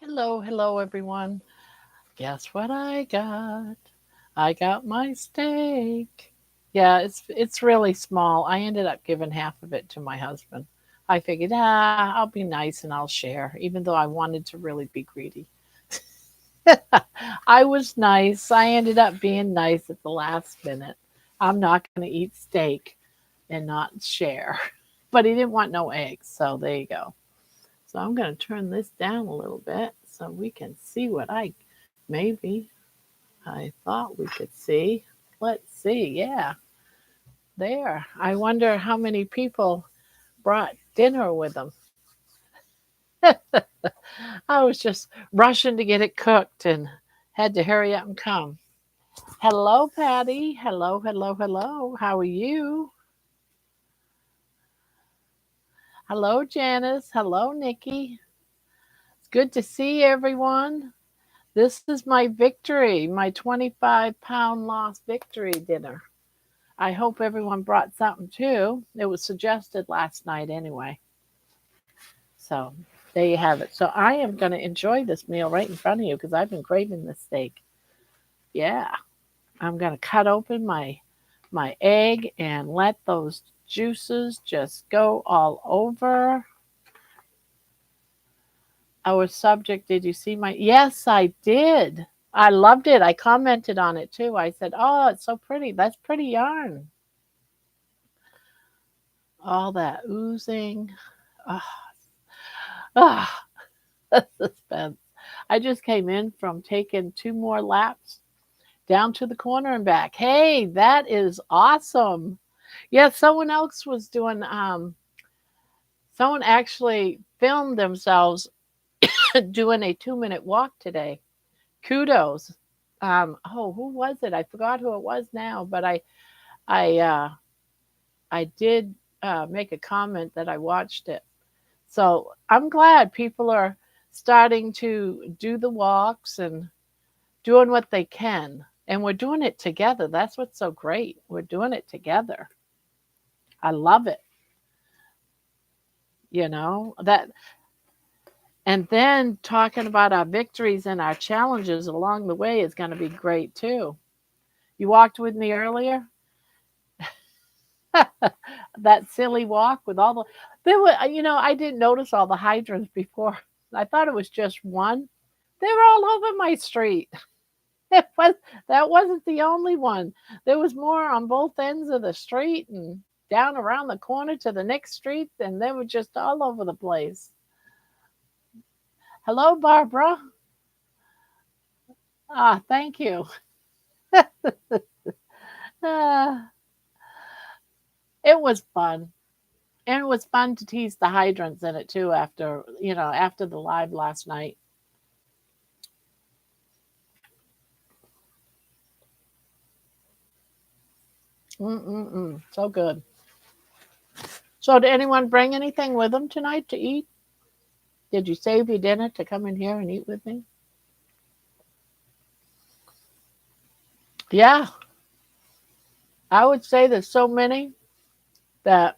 Hello everyone. Guess what I got? I got my steak. Yeah, it's really small. I ended up giving half of it to my husband. I figured, I'll be nice and I'll share, even though I wanted to really be greedy. I was nice. I ended up being nice at the last minute. I'm not going to eat steak and not share. But he didn't want no eggs, so there you go. So I'm going to turn this down a little bit so we can see what maybe I thought we could see. Let's see. Yeah, there. I wonder how many people brought dinner with them. I was just rushing to get it cooked and had to hurry up and come. Hello, Patty. Hello. How are you? Hello, Janice. Hello, Nikki. It's good to see everyone. This is my victory, my 25-pound loss victory dinner. I hope everyone brought something too. It was suggested last night anyway. So there you have it. So I am going to enjoy this meal right in front of you because I've been craving this steak. Yeah, I'm going to cut open my egg and let those juices just go all over our subject. Did you see my? Yes, I did. I loved it. I commented on it too. I said, "Oh, it's so pretty. That's pretty yarn." All that oozing. Ah, ah, suspense. I just came in from taking two more laps down to the corner and back. Hey, that is awesome. Yeah, someone else was doing someone actually filmed themselves doing a 2-minute walk today. Kudos. Oh, who was it? I forgot who it was now, but I I did make a comment that I watched it. So I'm glad people are starting to do the walks and doing what they can. And we're doing it together. That's what's so great. We're doing it together. I love it. That, and then talking about our victories and our challenges along the way is going to be great too. You walked with me earlier? That silly walk with all the, there were, I didn't notice all the hydrants before. I thought it was just one. They were all over my street. It was that wasn't the only one. There was more on both ends of the street and down around the corner to the next street, and they were just all over the place. Hello, Barbara. Ah, thank you. Ah, it was fun. And it was fun to tease the hydrants in it too after the live last night. Mm-mm-mm. So good. So did anyone bring anything with them tonight to eat? Did you save your dinner to come in here and eat with me? Yeah, I would say there's so many that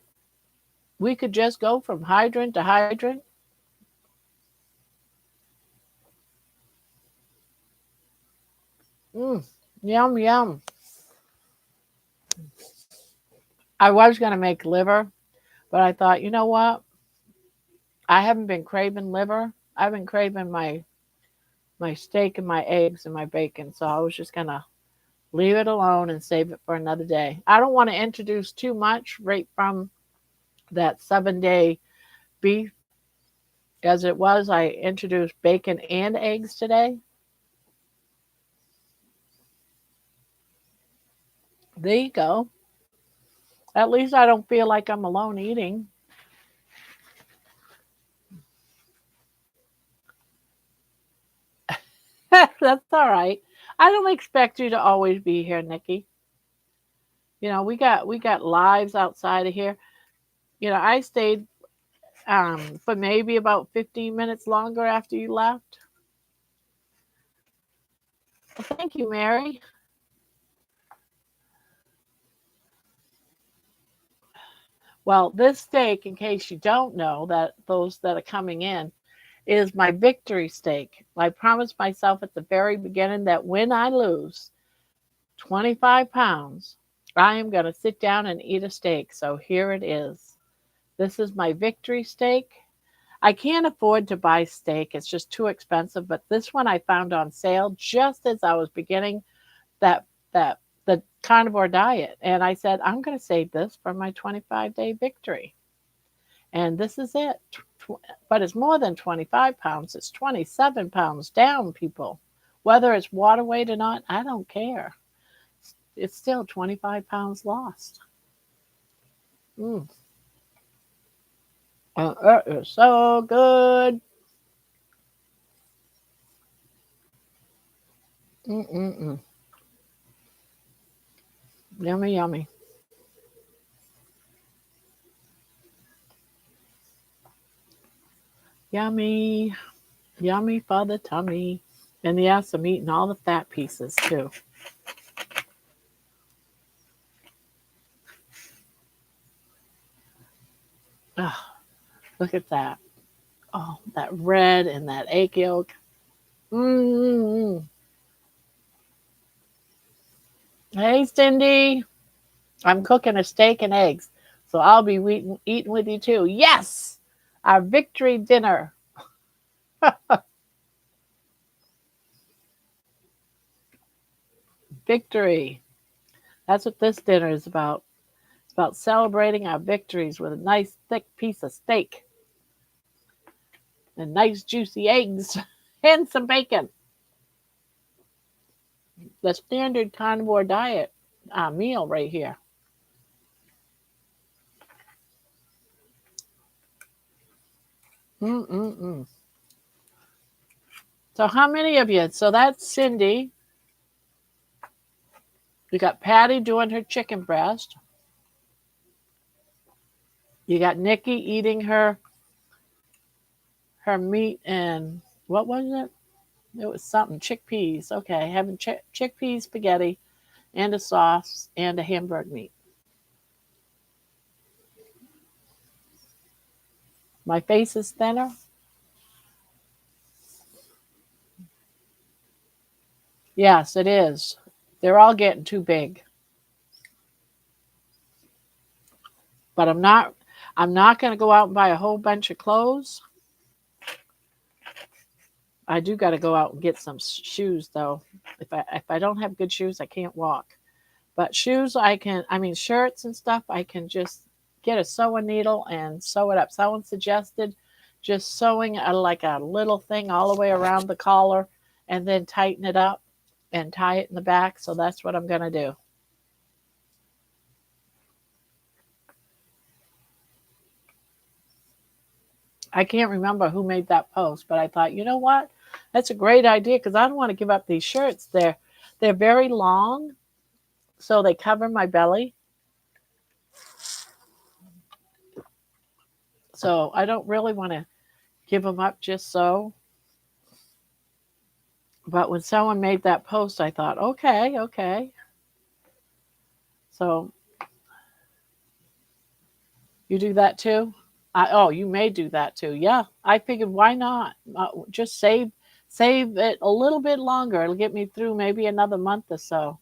we could just go from hydrant to hydrant. Mm, yum, yum. I was going to make liver, but I thought, you know what? I haven't been craving liver. I've been craving my steak and my eggs and my bacon. So I was just going to leave it alone and save it for another day. I don't want to introduce too much right from that 7-day beef. As it was, I introduced bacon and eggs today. There you go. At least I don't feel like I'm alone eating. That's all right. I don't expect you to always be here, Nikki. We got lives outside of here. I stayed for maybe about 15 minutes longer after you left. Well, thank you, Mary. Well, this steak, in case you don't know, that those that are coming in, is my victory steak. I promised myself at the very beginning that when I lose 25 pounds, I am going to sit down and eat a steak. So here it is. This is my victory steak. I can't afford to buy steak, it's just too expensive. But this one I found on sale just as I was beginning that that the carnivore diet, and I said I'm going to save this for my 25-day victory. And this is it. But it's more than 25 pounds. It's 27 pounds down, people. Whether it's water weight or not, I don't care. It's still 25 pounds lost. Mm. It is so good. Mm-mm-mm. Yummy, yummy. Yummy. Yummy for the tummy. And yes, I'm eating all the fat pieces too. Oh, look at that. Oh, that red and that egg yolk. Mm-hmm. Hey, Cindy. I'm cooking a steak and eggs, so I'll be eating with you too. Yes, our victory dinner. Victory. That's what this dinner is about. It's about celebrating our victories with a nice thick piece of steak and nice juicy eggs and some bacon. The standard carnivore diet meal right here. Mm-mm-mm. So how many of you? So that's Cindy. We got Patty doing her chicken breast. You got Nikki eating her meat and what was it? It was something chickpeas. Okay, having chickpea spaghetti and a sauce and a hamburger meat. My face is thinner. Yes, it is. They're all getting too big. But I'm not going to go out and buy a whole bunch of clothes. I do got to go out and get some shoes though. If I don't have good shoes, I can't walk. But shoes, I mean, shirts and stuff, I can just get a sewing needle and sew it up. Someone suggested just sewing like a little thing all the way around the collar and then tighten it up and tie it in the back. So that's what I'm going to do. I can't remember who made that post, but I thought, you know what? That's a great idea because I don't want to give up these shirts. They're very long, so they cover my belly. So I don't really want to give them up just so. But when someone made that post, I thought, okay, okay. So you do that too? Oh, you may do that too. Yeah, I figured why not? Just save it a little bit longer. It'll get me through maybe another month or so.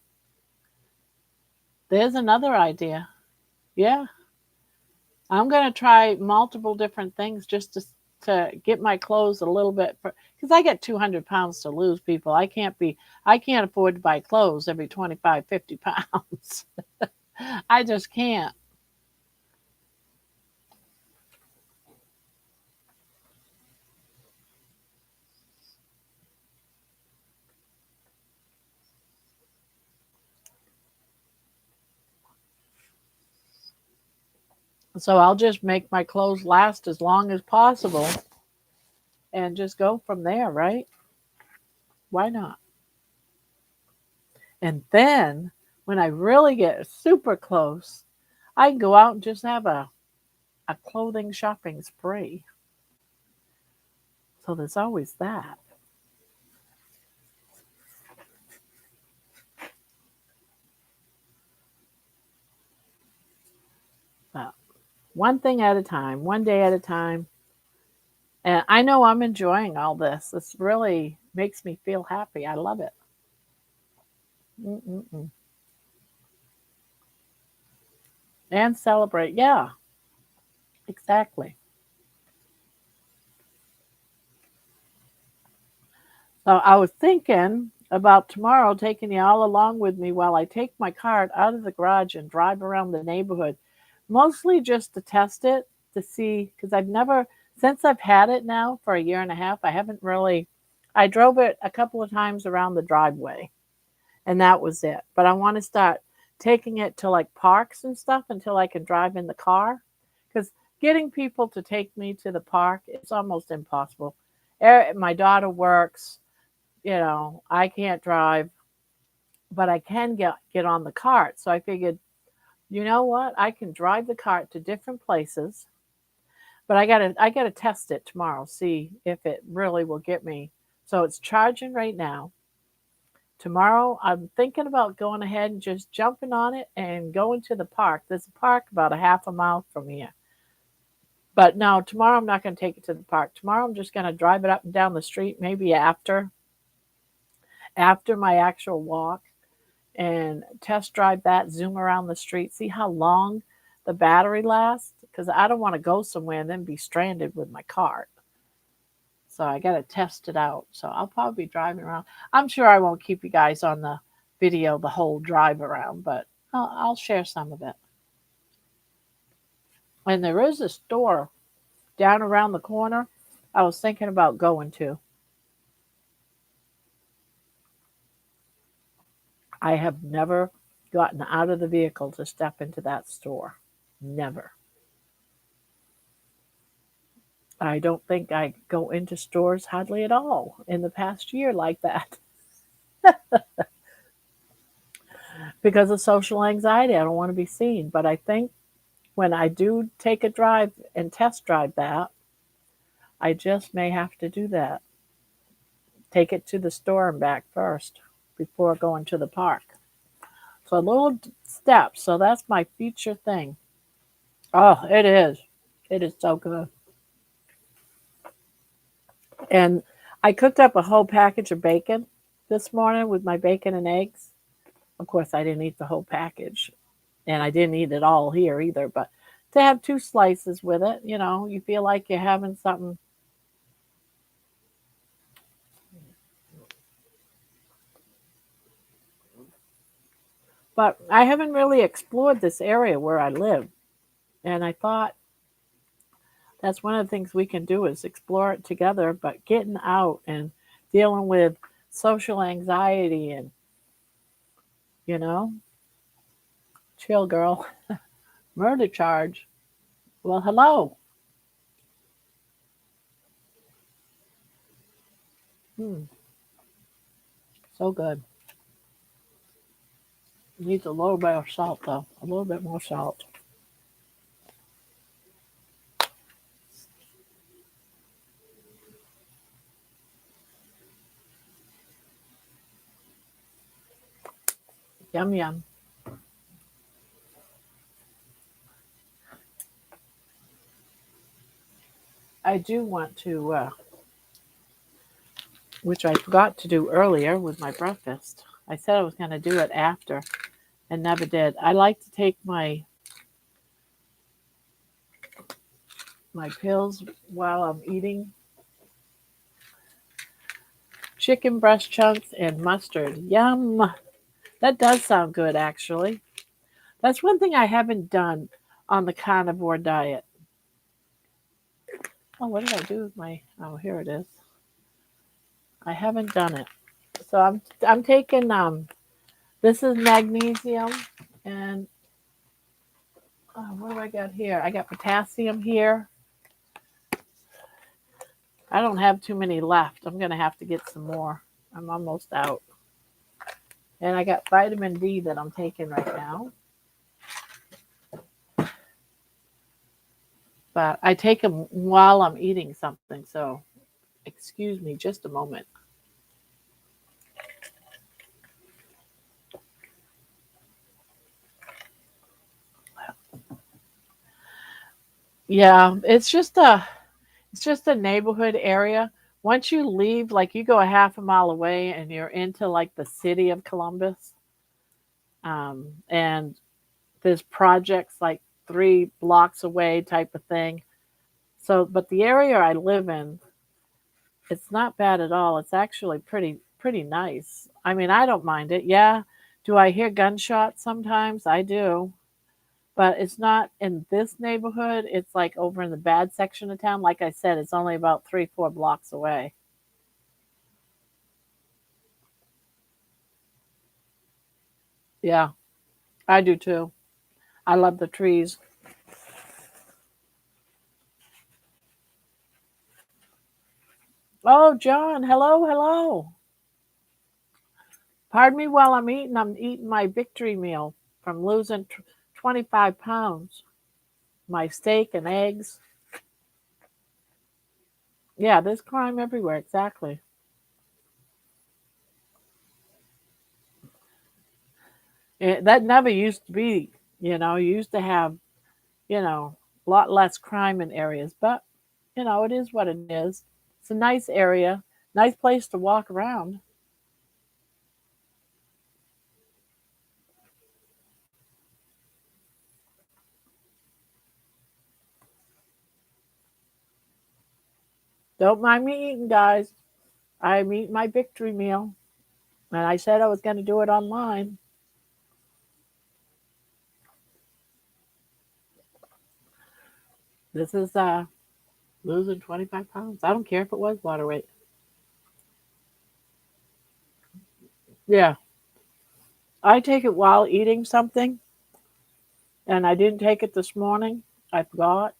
There's another idea. Yeah, I'm gonna try multiple different things just to get my clothes a little bit because I get 200 pounds to lose. People, I can't afford to buy clothes every 25, 50 pounds. I just can't. So I'll just make my clothes last as long as possible and just go from there, right? Why not? And then when I really get super close, I can go out and just have a clothing shopping spree. So there's always that. But one thing at a time, one day at a time. And I know I'm enjoying all this. This really makes me feel happy. I love it. Mm-mm-mm. And celebrate. Yeah, exactly. So I was thinking about tomorrow taking you all along with me while I take my cart out of the garage and drive around the neighborhood, mostly just to test it to see, because I've never, since I've had it now for a year and a half, I haven't really, I drove it a couple of times around the driveway and that was it. But I want to start taking it to like parks and stuff until I can drive in the car, because getting people to take me to the park is almost impossible. My daughter works, I can't drive, but I can get on the cart. So I figured, you know what? I can drive the cart to different places, but I gotta test it tomorrow, see if it really will get me. So it's charging right now. Tomorrow I'm thinking about going ahead and just jumping on it and going to the park. There's a park about a half a mile from here. But no, tomorrow I'm not going to take it to the park. Tomorrow I'm just going to drive it up and down the street, maybe after my actual walk, and test drive that, zoom around the street, see how long the battery lasts, because I don't want to go somewhere and then be stranded with my cart. So I got to test it out. So I'll probably be driving around. I'm sure I won't keep you guys on the video the whole drive around, but I'll share some of it. And there is a store down around the corner I was thinking about going to. I have never gotten out of the vehicle to step into that store. Never. I don't think I go into stores hardly at all in the past year like that because of social anxiety. I don't want to be seen. But I think when I do take a drive and test drive that, I just may have to do that. Take it to the store and back first before going to the park. So a little step. So that's my future thing. Oh, it is. It is so good. And I cooked up a whole package of bacon this morning with my bacon and eggs. Of course, I didn't eat the whole package, and I didn't eat it all here either. But to have two slices with it, you feel like you're having something. But I haven't really explored this area where I live, and I thought that's one of the things we can do is explore it together. But getting out and dealing with social anxiety and you know, chill, girl, murder charge. Well, hello. Hmm, so good. Needs a little bit of salt though, a little bit more salt. Yum yum. I do want to, which I forgot to do earlier with my breakfast. I said I was going to do it after and never did. I like to take my pills while I'm eating chicken breast chunks and mustard. Yum. That does sound good, actually. That's one thing I haven't done on the carnivore diet. Oh, what did I do with my? Oh, here it is. I haven't done it. So I'm taking this is magnesium and what do I got here? I got potassium here. I don't have too many left. I'm gonna have to get some more. I'm almost out. And I got vitamin D that I'm taking right now. But I take them while I'm eating something. So excuse me just a moment. Yeah, it's just a It's just a neighborhood area. Once you leave, like you go a half a mile away and you're into like the city of Columbus, and there's projects like 3 blocks away type of thing. So, but the area I live in, it's not bad at all. It's actually pretty nice. I mean, I don't mind it. Yeah. Do I hear gunshots sometimes? I do. But it's not in this neighborhood. It's like over in the bad section of town. Like I said, it's only about 3, 4 blocks away. Yeah, I do too. I love the trees. Oh, John, hello, hello. Pardon me while I'm eating. I'm eating my victory meal from losing 25 pounds. My steak and eggs. Yeah, there's crime everywhere. Exactly. That never used to be. You used to have, a lot less crime in areas, but, it is what it is. It's a nice area, nice place to walk around. Don't mind me eating, guys. I'm eating my victory meal, and I said I was going to do it online. This is losing 25 pounds. I don't care if it was water weight. Yeah, I take it while eating something, and I didn't take it this morning. I forgot.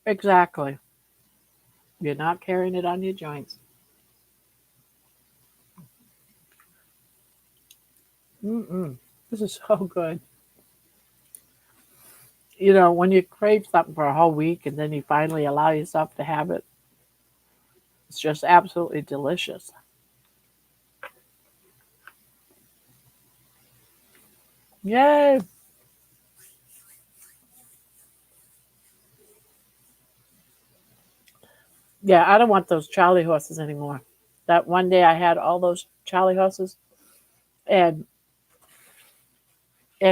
Exactly. You're not carrying it on your joints. Mm-mm. This is so good. When you crave something for a whole week and then you finally allow yourself to have it, it's just absolutely delicious. Yay! Yeah, I don't want those Charlie horses anymore. That one day I had all those Charlie horses, and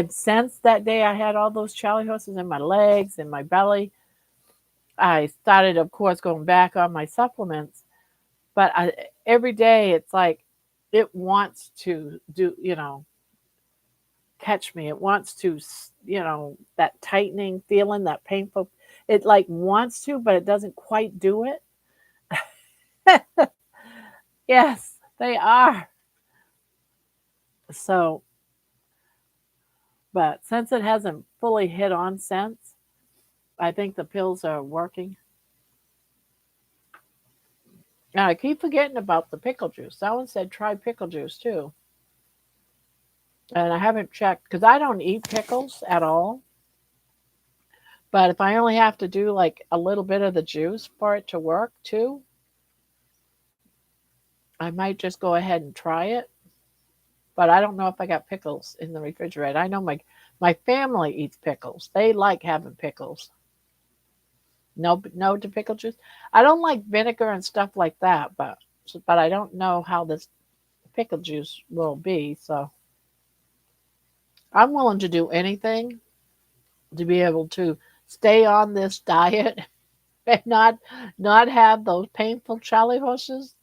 since that day I had all those Charlie horses in my legs and my belly, I started, of course, going back on my supplements. But every day it's like it wants to do, catch me. It wants to, that tightening feeling, that painful. It like wants to, but it doesn't quite do it. Yes, they are. So, but since it hasn't fully hit on since, I think the pills are working. Now, I keep forgetting about the pickle juice. Someone said try pickle juice too. And I haven't checked because I don't eat pickles at all. But if I only have to do like a little bit of the juice for it to work too, I might just go ahead and try it. But I don't know if I got pickles in the refrigerator. I know my family eats pickles. They like having pickles. No, no to pickle juice. I don't like vinegar and stuff like that, but I don't know how this pickle juice will be. So I'm willing to do anything to be able to stay on this diet and not have those painful Charlie horses.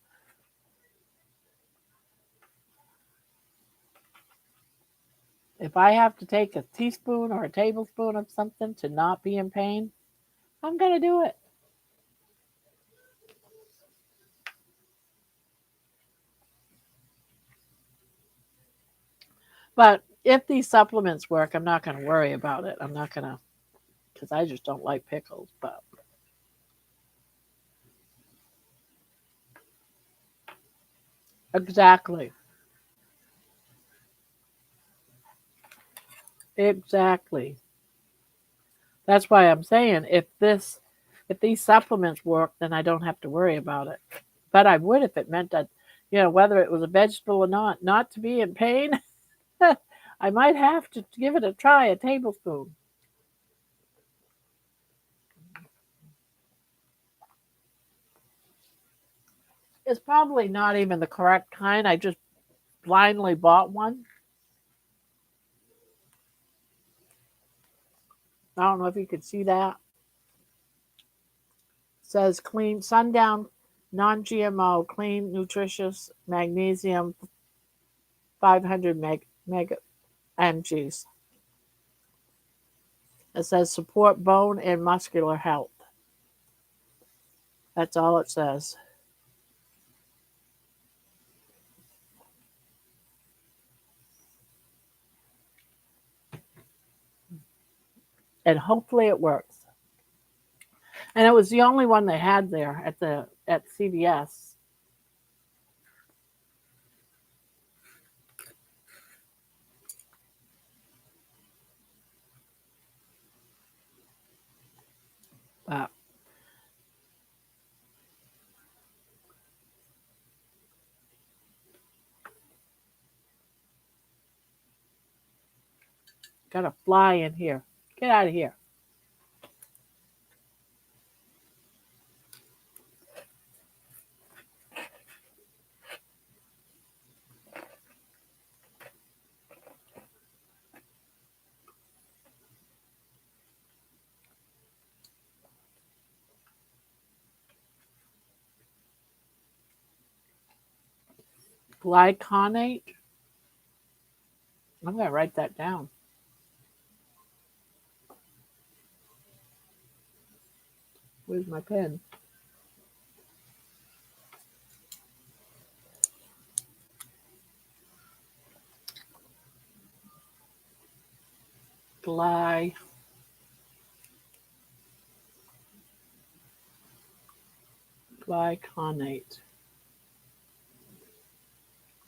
If I have to take a teaspoon or a tablespoon of something to not be in pain, I'm gonna do it. But if these supplements work, I'm not gonna worry about it. I'm not gonna because I just don't like pickles. But exactly, exactly. That's why I'm saying if these supplements work, then I don't have to worry about it. But I would if it meant that, whether it was a vegetable or not to be in pain. I might have to give it a try, a tablespoon. It's probably not even the correct kind. I just blindly bought one. I don't know if you could see that. It says clean, sundown, non GMO, clean, nutritious, magnesium, 500 mega mgs. It says support bone and muscular health. That's all it says. And hopefully it works. And it was the only one they had there at CVS. But got a fly in here. Get out of here. Glyconate. I'm going to write that down. Where's my pen? Glyconate.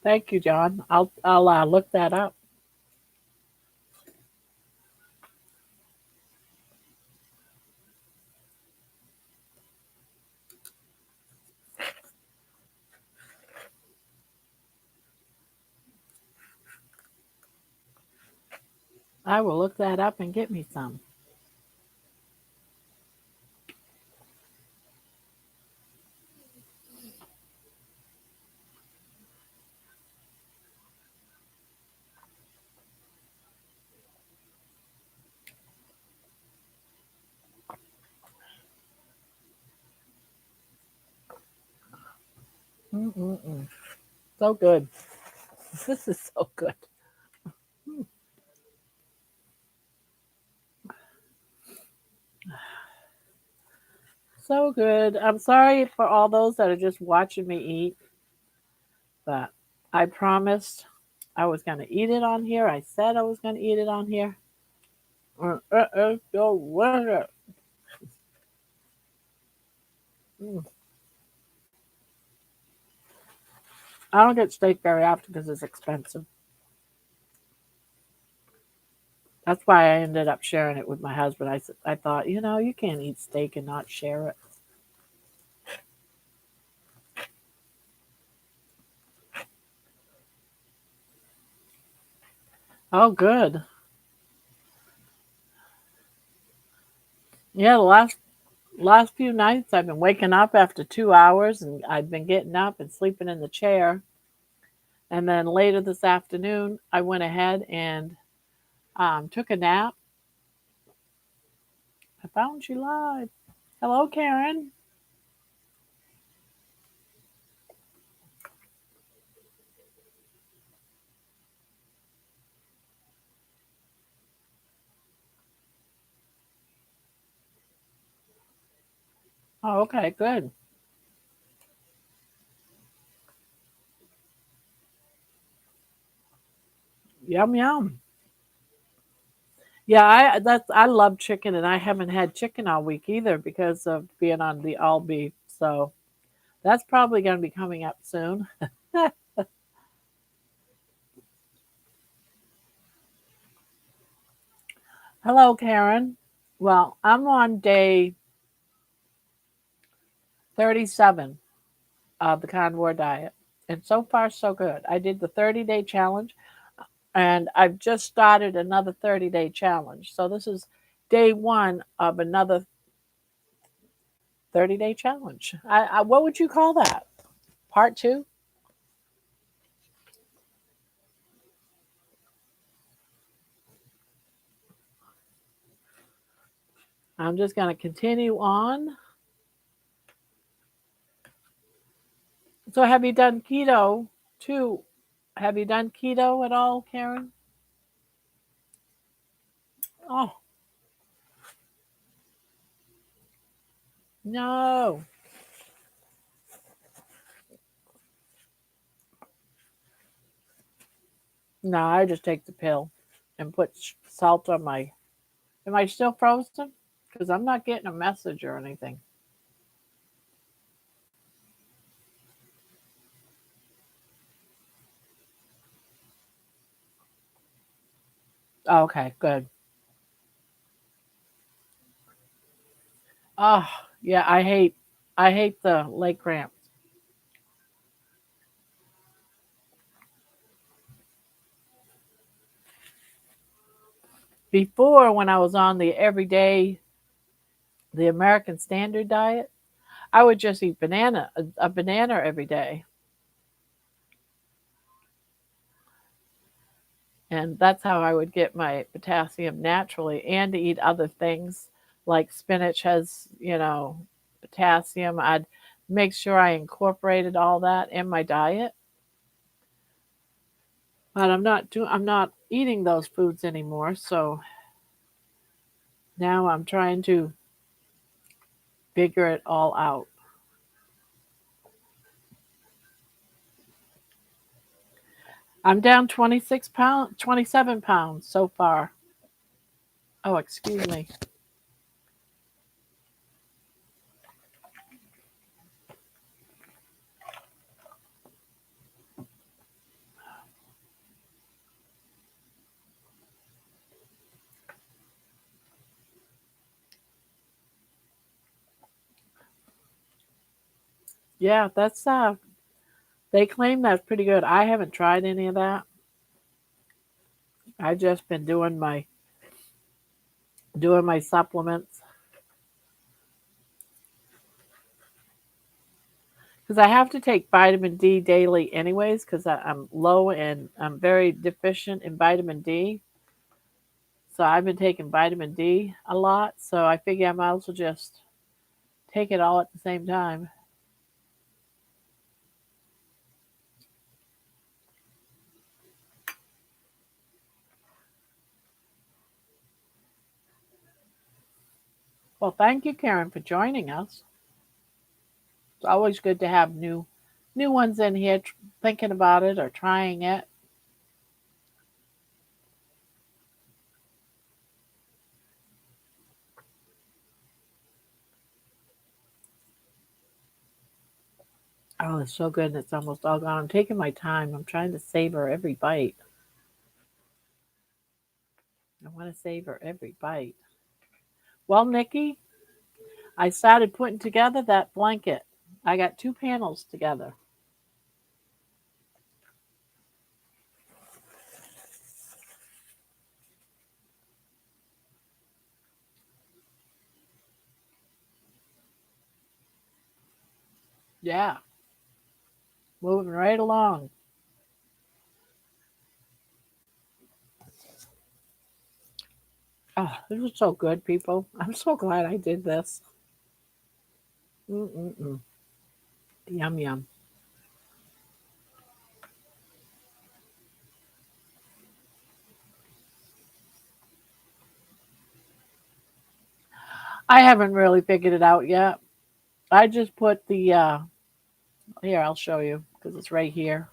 Thank you, John. I'll look that up. I will look that up and get me some. Mm-mm-mm. So good. This is so good. So good. I'm sorry for all those that are just watching me eat, but I promised I was going to eat it on here. I said I was going to eat it on here. So worth it. Mm. I don't get steak very often because it's expensive. That's why I ended up sharing it with my husband. I thought, you can't eat steak and not share it. Oh, good. Yeah, the last few nights I've been waking up after 2 hours, and I've been getting up and sleeping in the chair. And then later this afternoon, I went ahead and took a nap. I found you live. Hello, Karen. Oh, okay, good. Yum yum. Yeah, I love chicken, and I haven't had chicken all week either because of being on the all beef. So that's probably going to be coming up soon. Hello, Karen. Well, I'm on day 37. of the carnivore diet. And so far, so good. I did the 30-day challenge, and I've just started another 30-day challenge. So this is day one of another 30-day challenge. What would you call that? Part two? I'm just going to continue on. So, have you done keto too? Have you done keto at all, Karen? Oh, no. No, I just take the pill and put salt on my. Am I still frozen? Because I'm not getting a message or anything. Oh, okay, good. Oh, yeah, I hate the leg cramps. Before, when I was on the everyday, the American Standard diet, I would just eat a banana every day, and that's how I would get my potassium naturally, and to eat other things like spinach has, potassium. I'd make sure I incorporated all that in my diet, but I'm not eating those foods anymore. So now I'm trying to figure it all out. I'm down 26 pounds, 27 pounds so far. Oh, excuse me. Yeah, that's they claim that's pretty good. I haven't tried any of that. I've just been doing my supplements because I have to take vitamin D daily anyways because I'm low and I'm very deficient in vitamin D. So I've been taking vitamin D a lot. So I figure I might as well just take it all at the same time. Well, thank you, Karen, for joining us. It's always good to have new ones in here thinking about it or trying it. Oh, it's so good and it's almost all gone. I'm taking my time. I'm trying to savor every bite. I want to savor every bite. Well, Nikki, I started putting together that blanket. I got two panels together. Yeah, moving right along. Oh, this was so good, people. I'm so glad I did this. Mm-mm-mm. Yum, yum. I haven't really figured it out yet. I just put here, I'll show you because it's right here.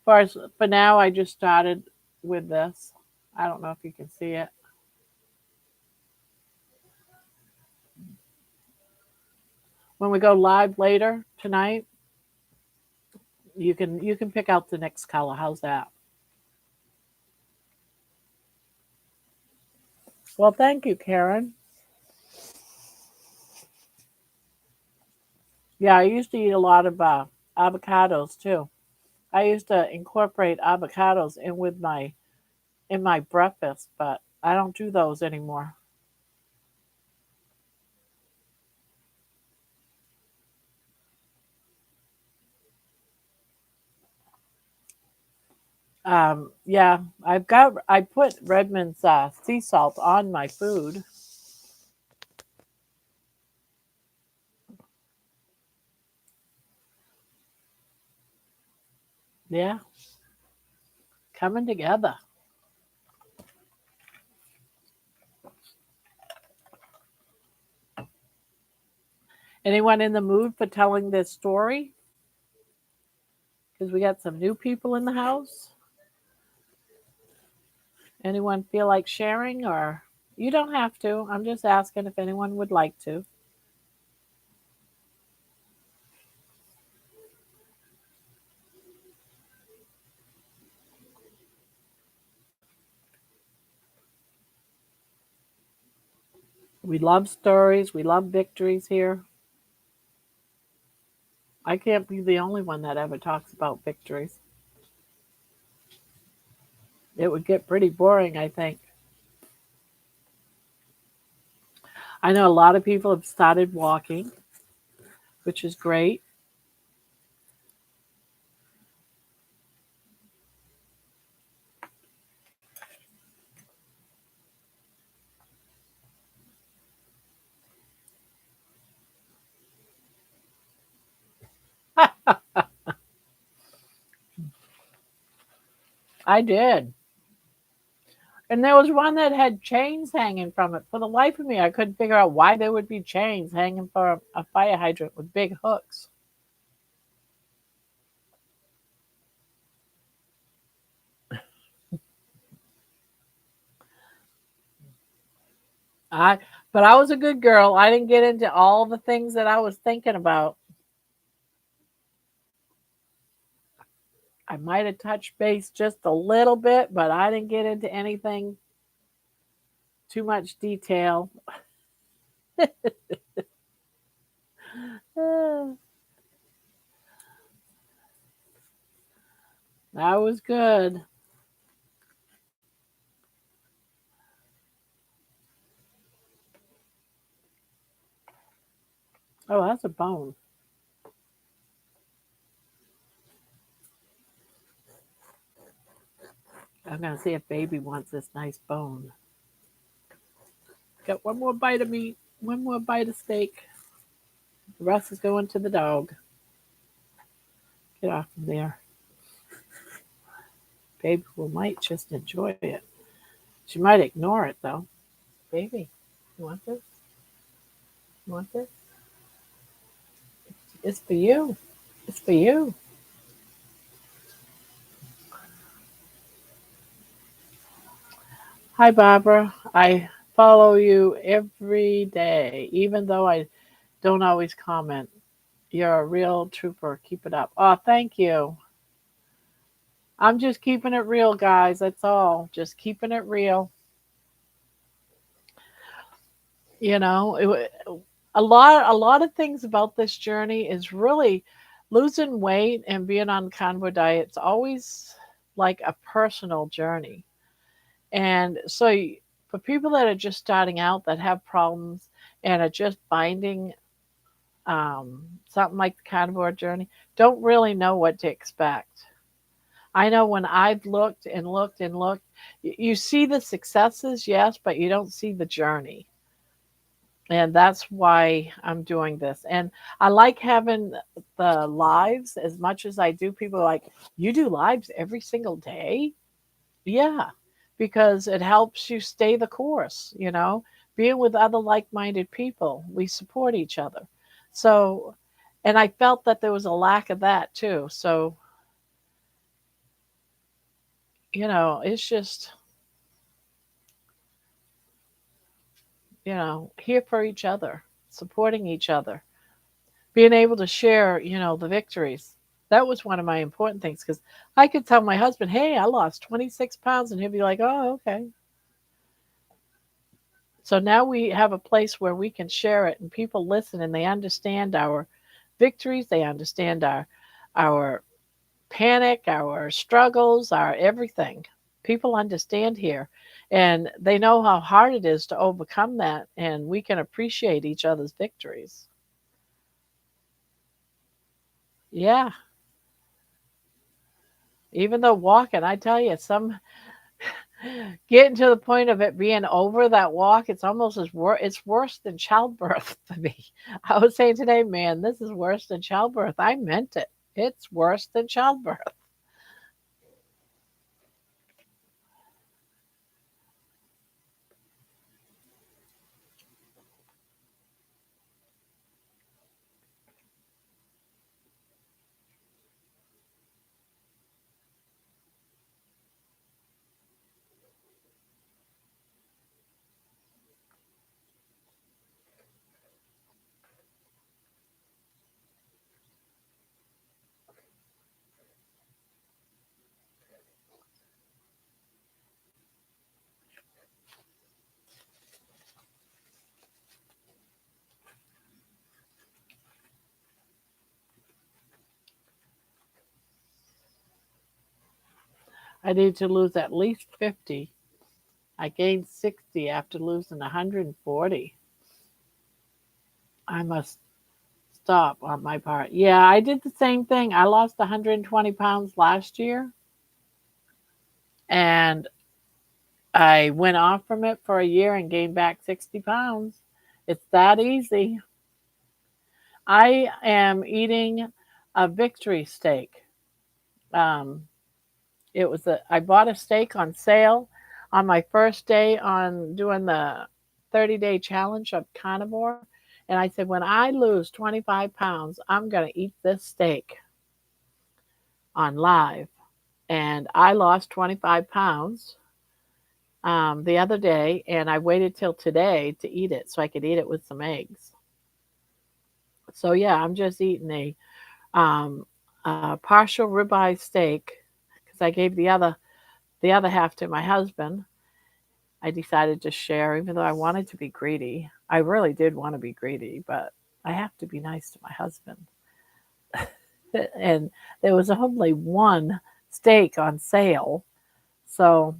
For now, I just started with this. I don't know if you can see it. When we go live later tonight, you can pick out the next color. How's that? Well, thank you, Karen. Yeah, I used to eat a lot of avocados too. I used to incorporate avocados in my breakfast, but I don't do those anymore. Yeah, I put Redmond's sea salt on my food. Yeah, coming together. Anyone in the mood for telling this story? Because we got some new people in the house. Anyone feel like sharing, or you don't have to? I'm just asking if anyone would like to. We love stories. We love victories here. I can't be the only one that ever talks about victories. It would get pretty boring, I think. I know a lot of people have started walking, which is great. I did. And there was one that had chains hanging from it. For the life of me, I couldn't figure out why there would be chains hanging from a fire hydrant with big hooks. I but I was a good girl. I didn't get into all the things that I was thinking about. I might have touched base just a little bit, but I didn't get into anything too much detail. That was good. Oh, that's a bone. I'm gonna see if baby wants this nice bone. Got one more bite of meat, one more bite of steak. The rest is going to the dog. Get off from there. Baby will might just enjoy it. She might ignore it though. Baby, you want this? You want this? It's for you. It's for you. Hi, Barbara. I follow you every day, even though I don't always comment. You're a real trooper. Keep it up. Oh, thank you. I'm just keeping it real, guys. That's all. Just keeping it real. You know, a lot of things about this journey is really losing weight and being on carnivore diet. It's always like a personal journey. And so for people that are just starting out that have problems and are just finding something like the carnivore journey, don't really know what to expect. I know when I've looked and looked and looked, you see the successes, yes, but you don't see the journey. And that's why I'm doing this. And I like having the lives as much as I do. People are like, you do lives every single day? Yeah, because it helps you stay the course, you know, being with other like minded people. We support each other. So, and I felt that there was a lack of that too. So, it's just, here for each other, supporting each other, being able to share, the victories. That was one of my important things because I could tell my husband, hey, I lost 26 pounds. And he'd be like, oh, okay. So now we have a place where we can share it and people listen and they understand victories. They understand our panic, our struggles, our everything. People understand here, and they know how hard it is to overcome that, and we can appreciate each other's victories. Yeah, even though walking, I tell you, some getting to the point of it being over that walk, it's almost it's worse than childbirth for me. I was saying today, man, this is worse than childbirth. I meant it. It's worse than childbirth. I need to lose at least 50. I gained 60 after losing 140. I must stop on my part. Yeah, I did the same thing. I lost 120 pounds last year, and I went off from it for a year and gained back 60 pounds. It's that easy. I am eating a victory steak. Um, I bought a steak on sale on my first day on doing the 30-day challenge of carnivore. And I said, when I lose 25 pounds, I'm going to eat this steak on live. And I lost 25 pounds the other day, and I waited till today to eat it so I could eat it with some eggs. So yeah, I'm just eating um, a partial ribeye steak because I gave the other half to my husband. I decided to share, even though I wanted to be greedy. I really did want to be greedy, but I have to be nice to my husband. And there was only one steak on sale, so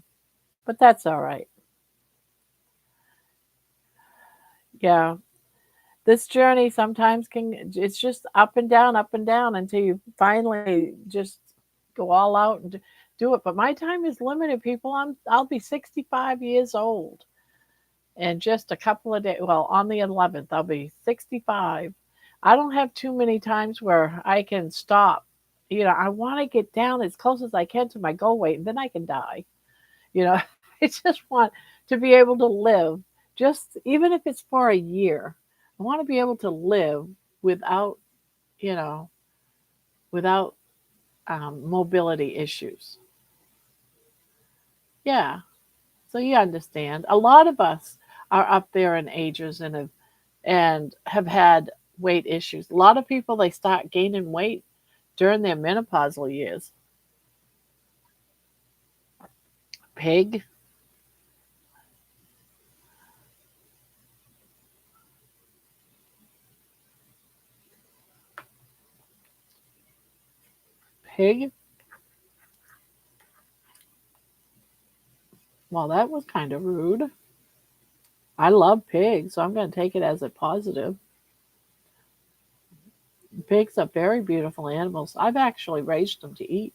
but that's all right. Yeah, this journey sometimes it's just up and down until you finally just go all out and do it. But my time is limited, people. I'll be 65 years old in just a couple of days. Well, on the 11th, I'll be 65. I don't have too many times where I can stop. I want to get down as close as I can to my goal weight, and then I can die. You know, I just want to be able to live, just even if it's for a year. I want to be able to live without, you know, without mobility issues. Yeah. So you understand. A lot of us are up there in ages and have had weight issues. A lot of people they start gaining weight during their menopausal years. Pig, pig. Well, that was kind of rude. I love pigs, so I'm going to take it as a positive. Pigs are very beautiful animals. I've actually raised them to eat.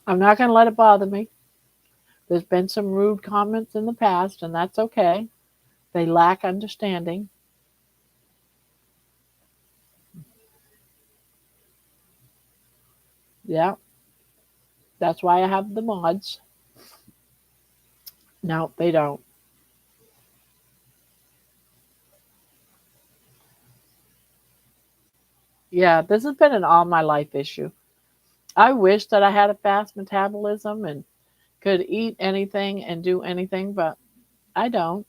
I'm not going to let it bother me. There's been some rude comments in the past, and that's okay. They lack understanding. Yeah, that's why I have the mods. No, they don't. Yeah, this has been an all my life issue. I wish that I had a fast metabolism and could eat anything and do anything, but I don't.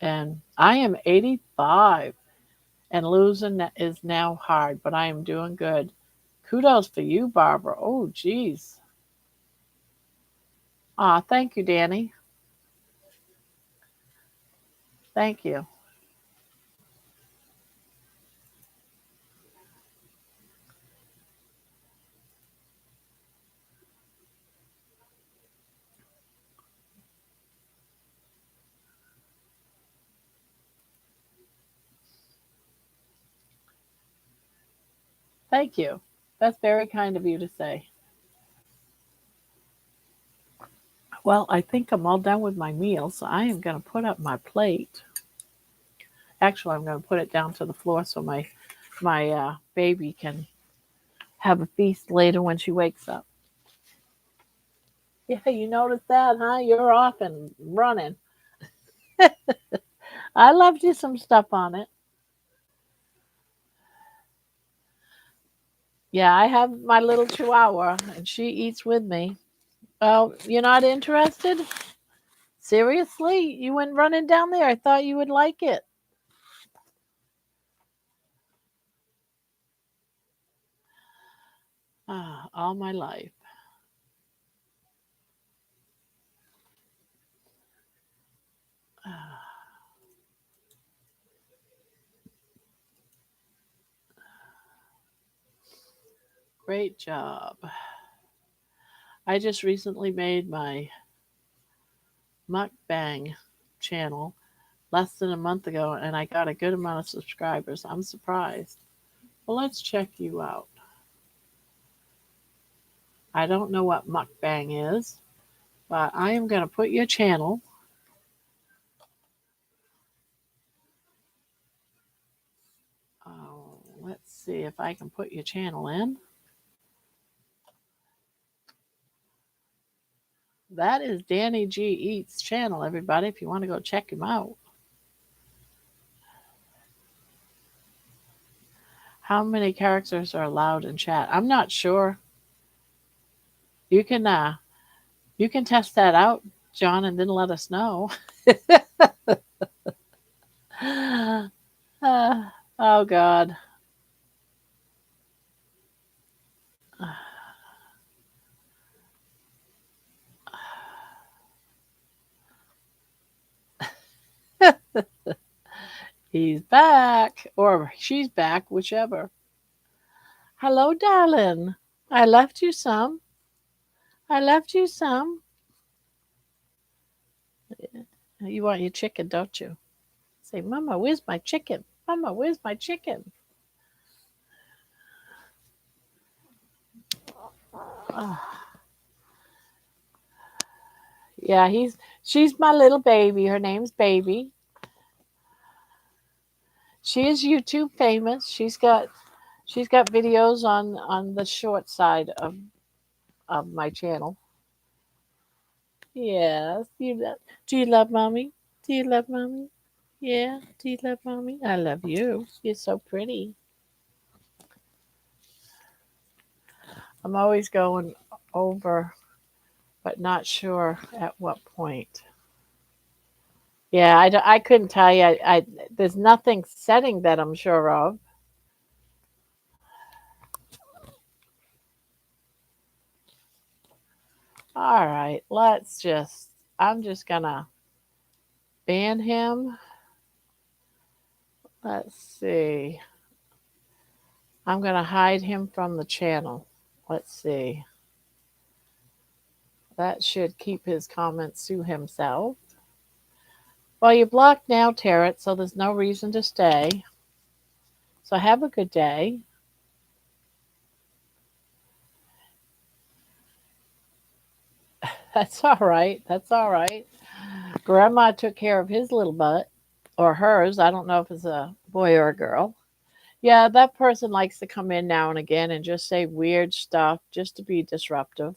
And I am 85, and losing is now hard, but I am doing good. Kudos for you, Barbara. Oh, geez. Ah, thank you, Danny. Thank you. Thank you. That's very kind of you to say. Well, I think I'm all done with my meal, so I am going to put up my plate. Actually, I'm going to put it down to the floor so my baby can have a feast later when she wakes up. Yeah, you noticed that, huh? You're off and running. I left you some stuff on it. Yeah, I have my little chihuahua, and she eats with me. Well, you're not interested? Seriously? You went running down there. I thought you would like it. Ah, all my life. Ah, great job. I just recently made my mukbang channel less than a month ago, and I got a good amount of subscribers. I'm surprised. Well, let's check you out. I don't know what mukbang is, but I am going to put your channel. Oh, let's see if I can put your channel in. That is Danny G Eats channel, everybody, if you want to go check him out. How many characters are allowed in chat? I'm not sure. You can uh you can test that out, John, and then let us know. Uh, oh God. He's back. Or she's back, whichever. Hello, darling. I left you some. I left you some. You want your chicken, don't you? Say, Mama, where's my chicken? Mama, where's my chicken? Oh, yeah, she's my little baby. Her name's Baby. She is YouTube famous. She's got videos on the short side of my channel. Yes. Do you love mommy? Do you love mommy? Yeah. Do you love mommy? I love you. You're so pretty. I'm always going over, but not sure at what point. Yeah, I couldn't tell you. There's nothing setting that I'm sure of. All right, I'm just gonna ban him. Let's see. I'm gonna hide him from the channel. Let's see. That should keep his comments to himself. Well, you're blocked now, Tarot, so there's no reason to stay. So have a good day. That's all right. That's all right. Grandma took care of his little butt, or hers. I don't know if it's a boy or a girl. Yeah, that person likes to come in now and again and just say weird stuff just to be disruptive.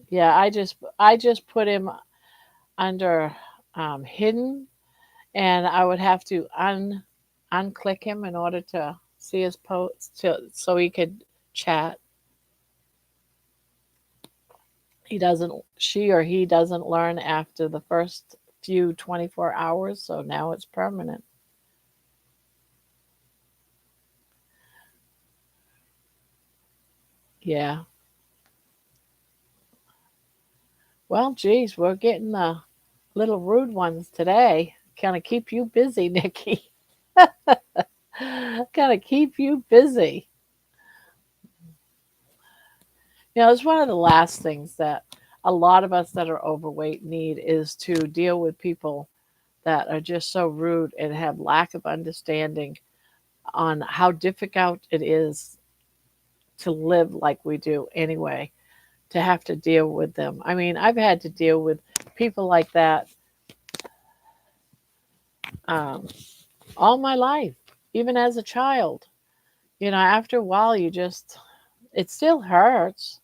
Yeah, I just put him under hidden, and I would have to unclick him in order to see his post so he could chat. She or he doesn't learn after the first few 24 hours, so now it's permanent. Yeah. Well, geez, we're getting the little rude ones today. Kind of keep you busy, Nikki. Kind of keep you busy. It's one of the last things that a lot of us that are overweight need is to deal with people that are just so rude and have lack of understanding on how difficult it is to live like we do anyway, to have to deal with them. I mean, I've had to deal with people like that um, all my life, even as a child. After a while, it still hurts.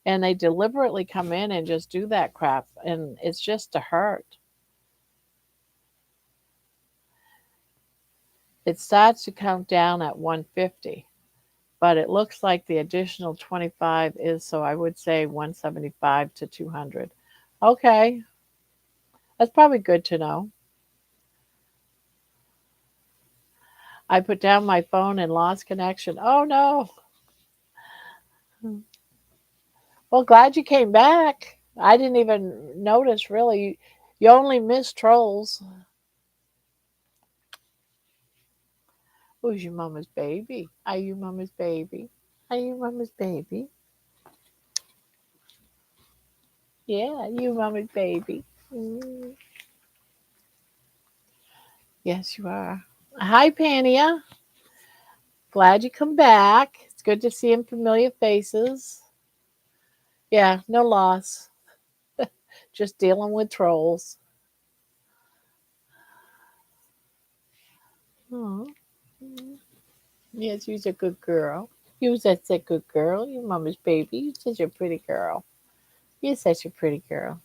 And they deliberately come in and just do that crap. And it's just to hurt. It starts to count down at 150, but it looks like the additional 25 is, so I would say 175 to 200. Okay, that's probably good to know. I put down my phone and lost connection. Oh no. Well, glad you came back. I didn't even notice really. You only missed trolls. Who's your mama's baby? Are you mama's baby? Are you mama's baby? Yeah, you mama's baby. Mm, yes, you are. Hi, Pania. Glad you come back. It's good to see some familiar faces. Yeah, no loss. Just dealing with trolls. Oh, yes, you're a good girl. You're such a good girl. Your mama's baby. You're such a pretty girl. You're such a pretty girl.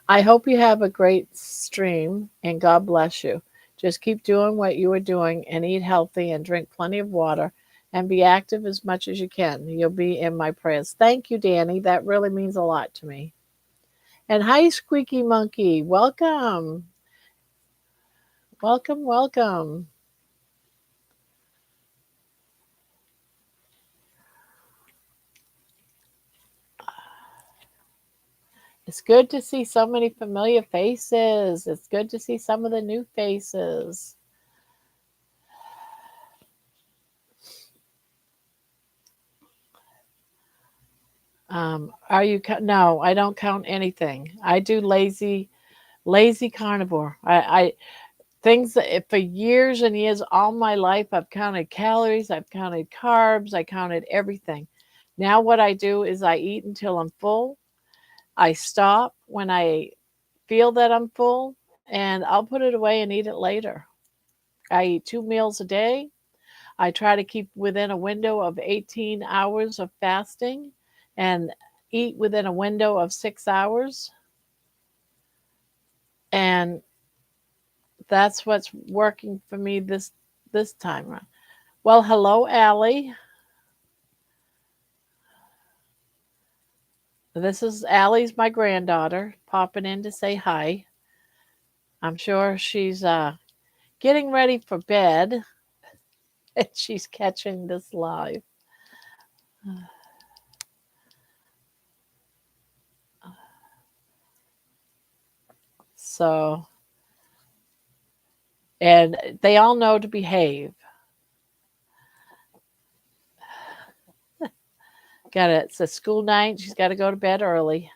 I hope you have a great stream and God bless you. Just keep doing what you are doing and eat healthy and drink plenty of water and be active as much as you can. You'll be in my prayers. Thank you, Danny. That really means a lot to me. And hi, Squeaky Monkey. Welcome. Welcome, welcome. It's good to see so many familiar faces. It's good to see some of the new faces. Are you? No, I don't count anything. I do lazy carnivore. I things that for years and years, all my life, I've counted calories, I've counted carbs, I counted everything. Now what I do is I eat until I'm full. I stop when I feel that I'm full, and I'll put it away and eat it later. I eat 2 meals a day. I try to keep within a window of 18 hours of fasting and eat within a window of 6 hours. And that's what's working for me this time around. Well, hello, Allie. This is Allie's my granddaughter popping in to say hi. I'm sure she's getting ready for bed and she's catching this live. So, and they all know to behave. It's a school night. She's got to go to bed early.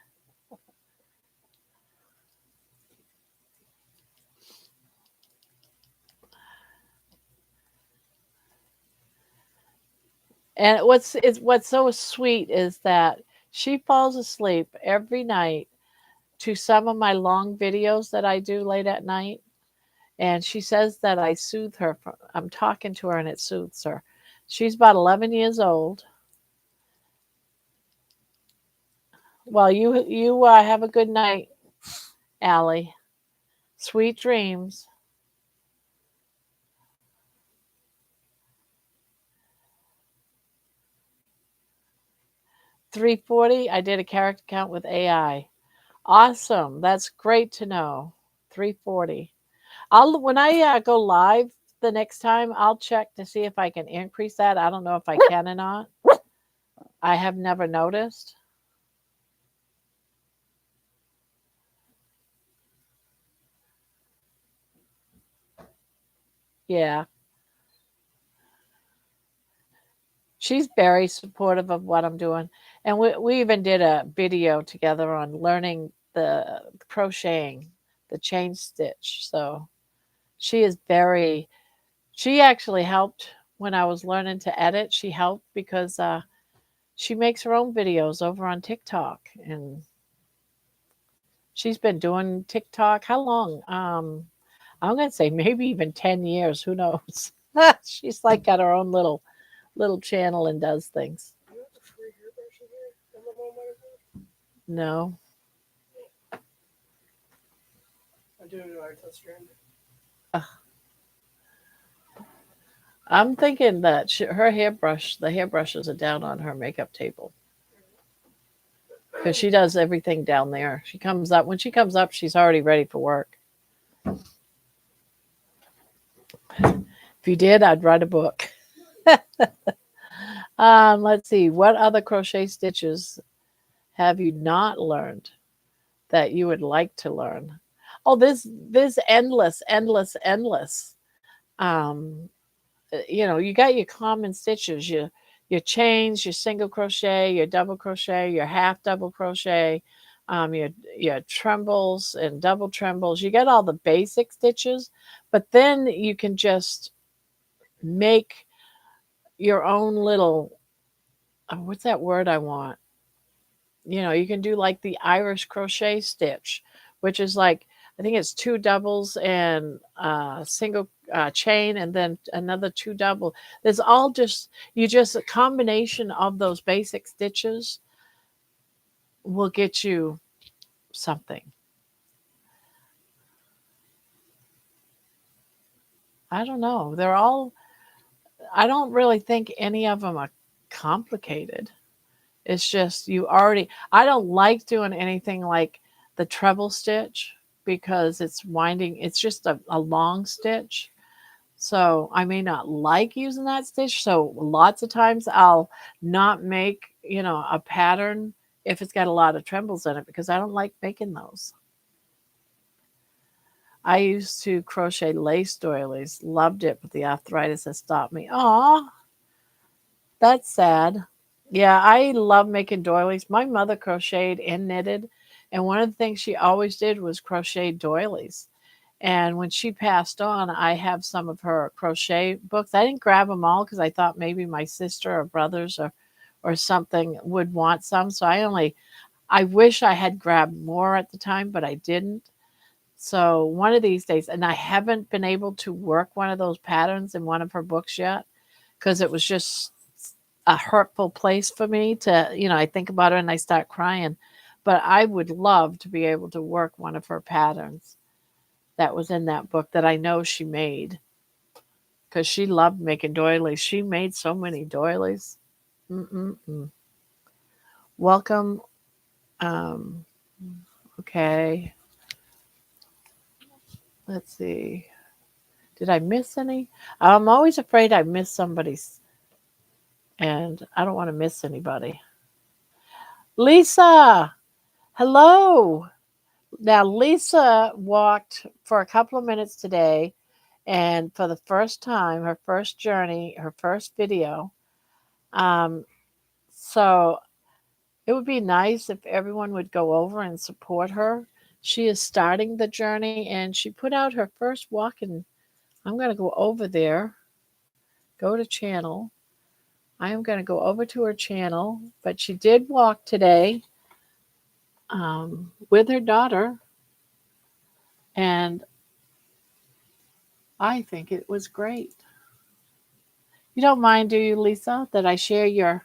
And what's so sweet is that she falls asleep every night to some of my long videos that I do late at night. And she says that I soothe her. I'm talking to her and it soothes her. She's about 11 years old. Well, you have a good night, Allie. Sweet dreams. 340. I did a character count with AI. Awesome. That's great to know. 340. I'll when I go live the next time, I'll check to see if I can increase that. I don't know if I can or not. I have never noticed. Yeah. She's very supportive of what I'm doing. And we even did a video together on learning the crocheting, the chain stitch. So she is very, she actually helped when I was learning to edit. She helped because she makes her own videos over on TikTok. And she's been doing TikTok. How long? I'm going to say maybe even 10 years. Who knows? She's like got her own little channel and does things. You have a free hairbrush in here? And my mom might have had? No. I didn't know I touched stranded. I'm thinking that her hairbrush, the hairbrushes are down on her makeup table because she does everything down there. She comes up when she comes up, she's already ready for work. If you did, I'd write a book. Let's see, what other crochet stitches have you not learned that you would like to learn? Oh, there's endless. Um, you got your common stitches, your chains, your single crochet, your double crochet, your half double crochet, your trembles and double trembles. You got all the basic stitches, but then you can just make your own little what's that word I want? You can do like the Irish crochet stitch, which is like I think it's two doubles and single chain, and then another two double. There's all just a combination of those basic stitches will get you something. I don't know. They're all. I don't really think any of them are complicated. It's just you already. I don't like doing anything like the treble stitch because it's winding. It's just a long stitch. So I may not like using that stitch. So lots of times I'll not make, a pattern if it's got a lot of trembles in it because I don't like making those. I used to crochet lace doilies, loved it, but the arthritis has stopped me. Aw, that's sad. Yeah, I love making doilies. My mother crocheted and knitted, and one of the things she always did was crochet doilies. And when she passed on, I have some of her crochet books. I didn't grab them all because I thought maybe my sister or brothers or something would want some. So I wish I had grabbed more at the time, but I didn't. So one of these days, and I haven't been able to work one of those patterns in one of her books yet because it was just a hurtful place for me to, I think about it and I start crying. But I would love to be able to work one of her patterns that was in that book that I know she made because she loved making doilies. She made so many doilies. Mm-mm-mm. Welcome. Um, okay. Let's see. Did I miss any? I'm always afraid I miss somebody's, and I don't want to miss anybody. Lisa, hello. Now, Lisa walked for a couple of minutes today, and for the first time, her first journey, her first video. Um, so it would be nice if everyone would go over and support her. She is starting the journey, and she put out her first walk, and I'm going to go over there, go to channel. I am going to go over to her channel, but she did walk today with her daughter, and I think it was great. You don't mind, do you, Lisa, that I share your?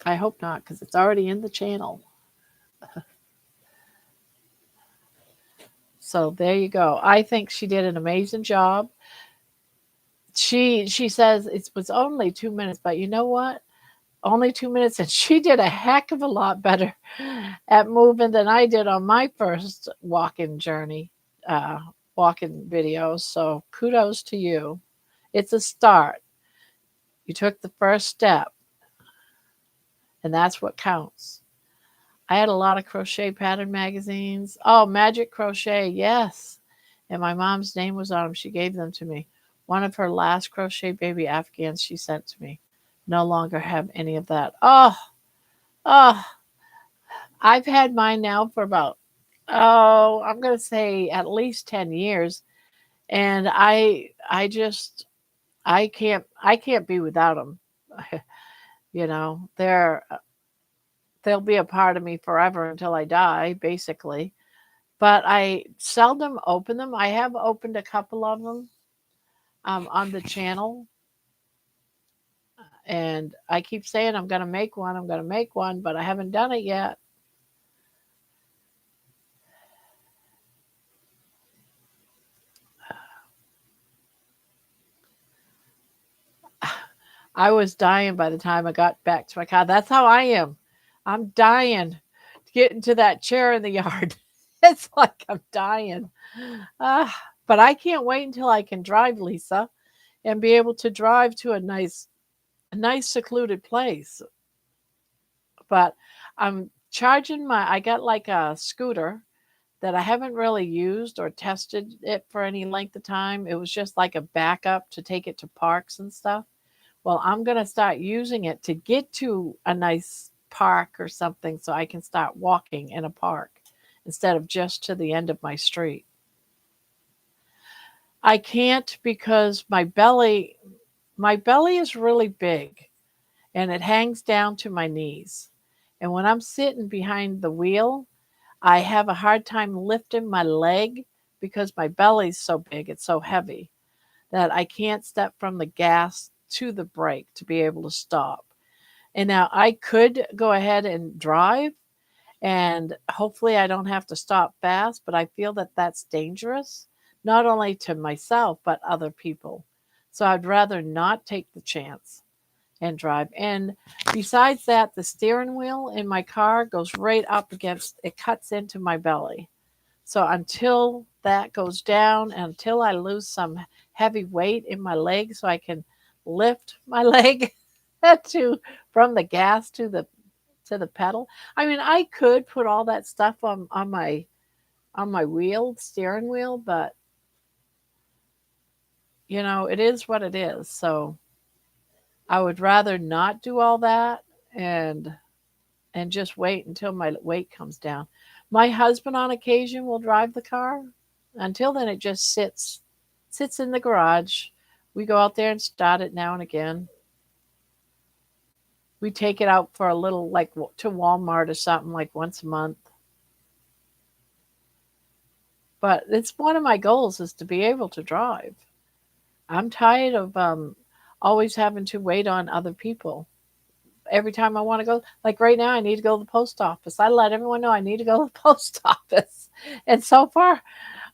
I hope not, because it's already in the channel. So there you go. I think she did an amazing job. She says it was only 2 minutes, but you know what? only 2 minutes, and she did a heck of a lot better at moving than I did on my first walking journey, uh, walking videos. So kudos to you. It's a start. You took the first step, and that's what counts. I had a lot of crochet pattern magazines. Oh, Magic Crochet, yes. And my mom's name was on them. She gave them to me. One of her last crochet baby Afghans she sent to me. No longer have any of that. Oh, I've had mine now for about, oh, I'm going to say at least 10 years. And I can't be without them. You know, they'll be a part of me forever until I die, basically. But I seldom open them. I have opened a couple of them on the channel, and I keep saying I'm going to make one. I'm going to make one, but I haven't done it yet. I was dying by the time I got back to my car. That's how I am. I'm dying to get into that chair in the yard. It's like I'm dying. Ah, but I can't wait until I can drive, Lisa, and be able to drive to a nice secluded place. But I'm charging I got like a scooter that I haven't really used or tested it for any length of time. It was just like a backup to take it to parks and stuff. Well, I'm going to start using it to get to a nice park or something so I can start walking in a park instead of just to the end of my street. I can't because my belly is really big and it hangs down to my knees. And when I'm sitting behind the wheel, I have a hard time lifting my leg because my belly's so big, it's so heavy that I can't step from the gas to the brake to be able to stop. And now I could go ahead and drive, and hopefully I don't have to stop fast, but I feel that that's dangerous, not only to myself, but other people. So I'd rather not take the chance and drive. And besides that, the steering wheel in my car goes right up against it, cuts into my belly. So until that goes down, until I lose some heavy weight in my leg so I can lift my leg to from the gas to the pedal. I mean, I could put all that stuff on my wheel, steering wheel, but it is what it is. So I would rather not do all that and just wait until my weight comes down. My husband on occasion will drive the car. Until then it just sits in the garage. We go out there and start it now and again. We take it out for a little like to Walmart or something like once a month. But it's one of my goals is to be able to drive. I'm tired of always having to wait on other people. Every time I want to go, like right now, I need to go to the post office. I let everyone know I need to go to the post office. And so far,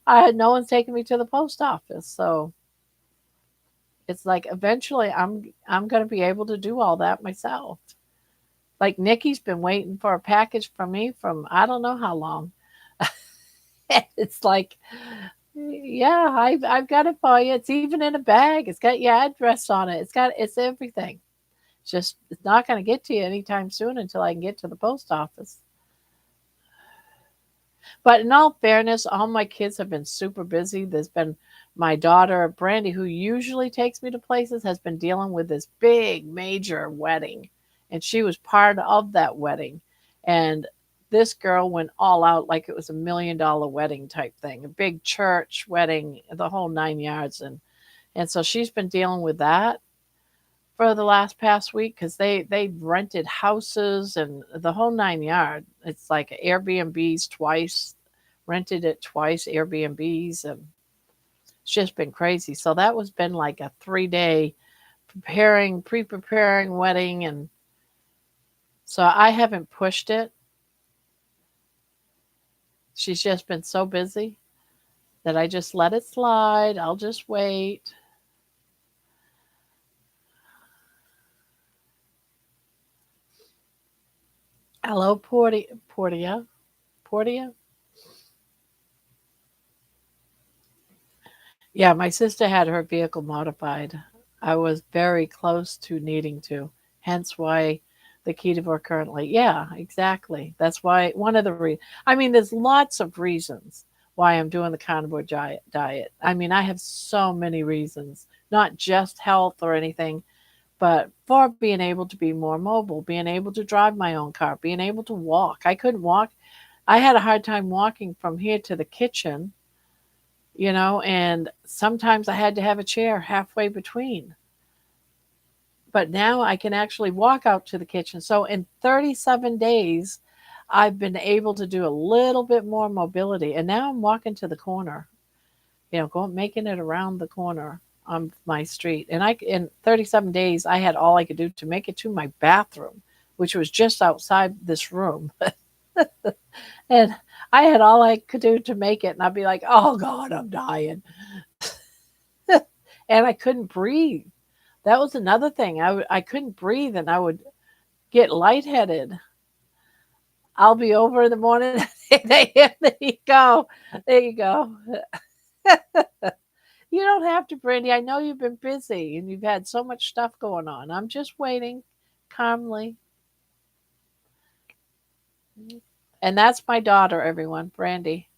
no one's taken me to the post office. So it's like eventually I'm going to be able to do all that myself. Like Nikki's been waiting for a package from me from I don't know how long. It's like, yeah, I've got it for you. It's even in a bag. It's got your address on it. It's everything. It's not going to get to you anytime soon until I can get to the post office. But in all fairness, all my kids have been super busy. There's been my daughter Brandy, who usually takes me to places, has been dealing with this big major wedding, and she was part of that wedding. And this girl went all out like it was $1 million wedding type thing, a big church wedding, the whole 9 yards. And so she's been dealing with that for the last past week because they rented houses and the whole 9 yard. It's like Airbnbs twice, rented it twice, Airbnbs, and it's just been crazy. So that was been like a 3 day pre-preparing wedding, and so I haven't pushed it. She's just been so busy that I just let it slide. I'll just wait. Hello, Portia. Yeah, my sister had her vehicle modified. I was very close to needing to, hence why the Carnivore currently. Yeah, exactly. That's why one of the I mean, there's lots of reasons why I'm doing the carnivore diet. I mean, I have so many reasons, not just health or anything, but for being able to be more mobile, being able to drive my own car, being able to walk. I couldn't walk. I had a hard time walking from here to the kitchen, and sometimes I had to have a chair halfway between. But now I can actually walk out to the kitchen. So in 37 days, I've been able to do a little bit more mobility. And now I'm walking to the corner, going making it around the corner on my street. And I in 37 days, I had all I could do to make it to my bathroom, which was just outside this room. And I had all I could do to make it. And I'd be like, oh God, I'm dying. And I couldn't breathe. That was another thing. I couldn't breathe and I would get lightheaded. I'll be over in the morning at 8 a.m. There you go. There you go. You don't have to, Brandy. I know you've been busy and you've had so much stuff going on. I'm just waiting calmly. And that's my daughter, everyone, Brandy.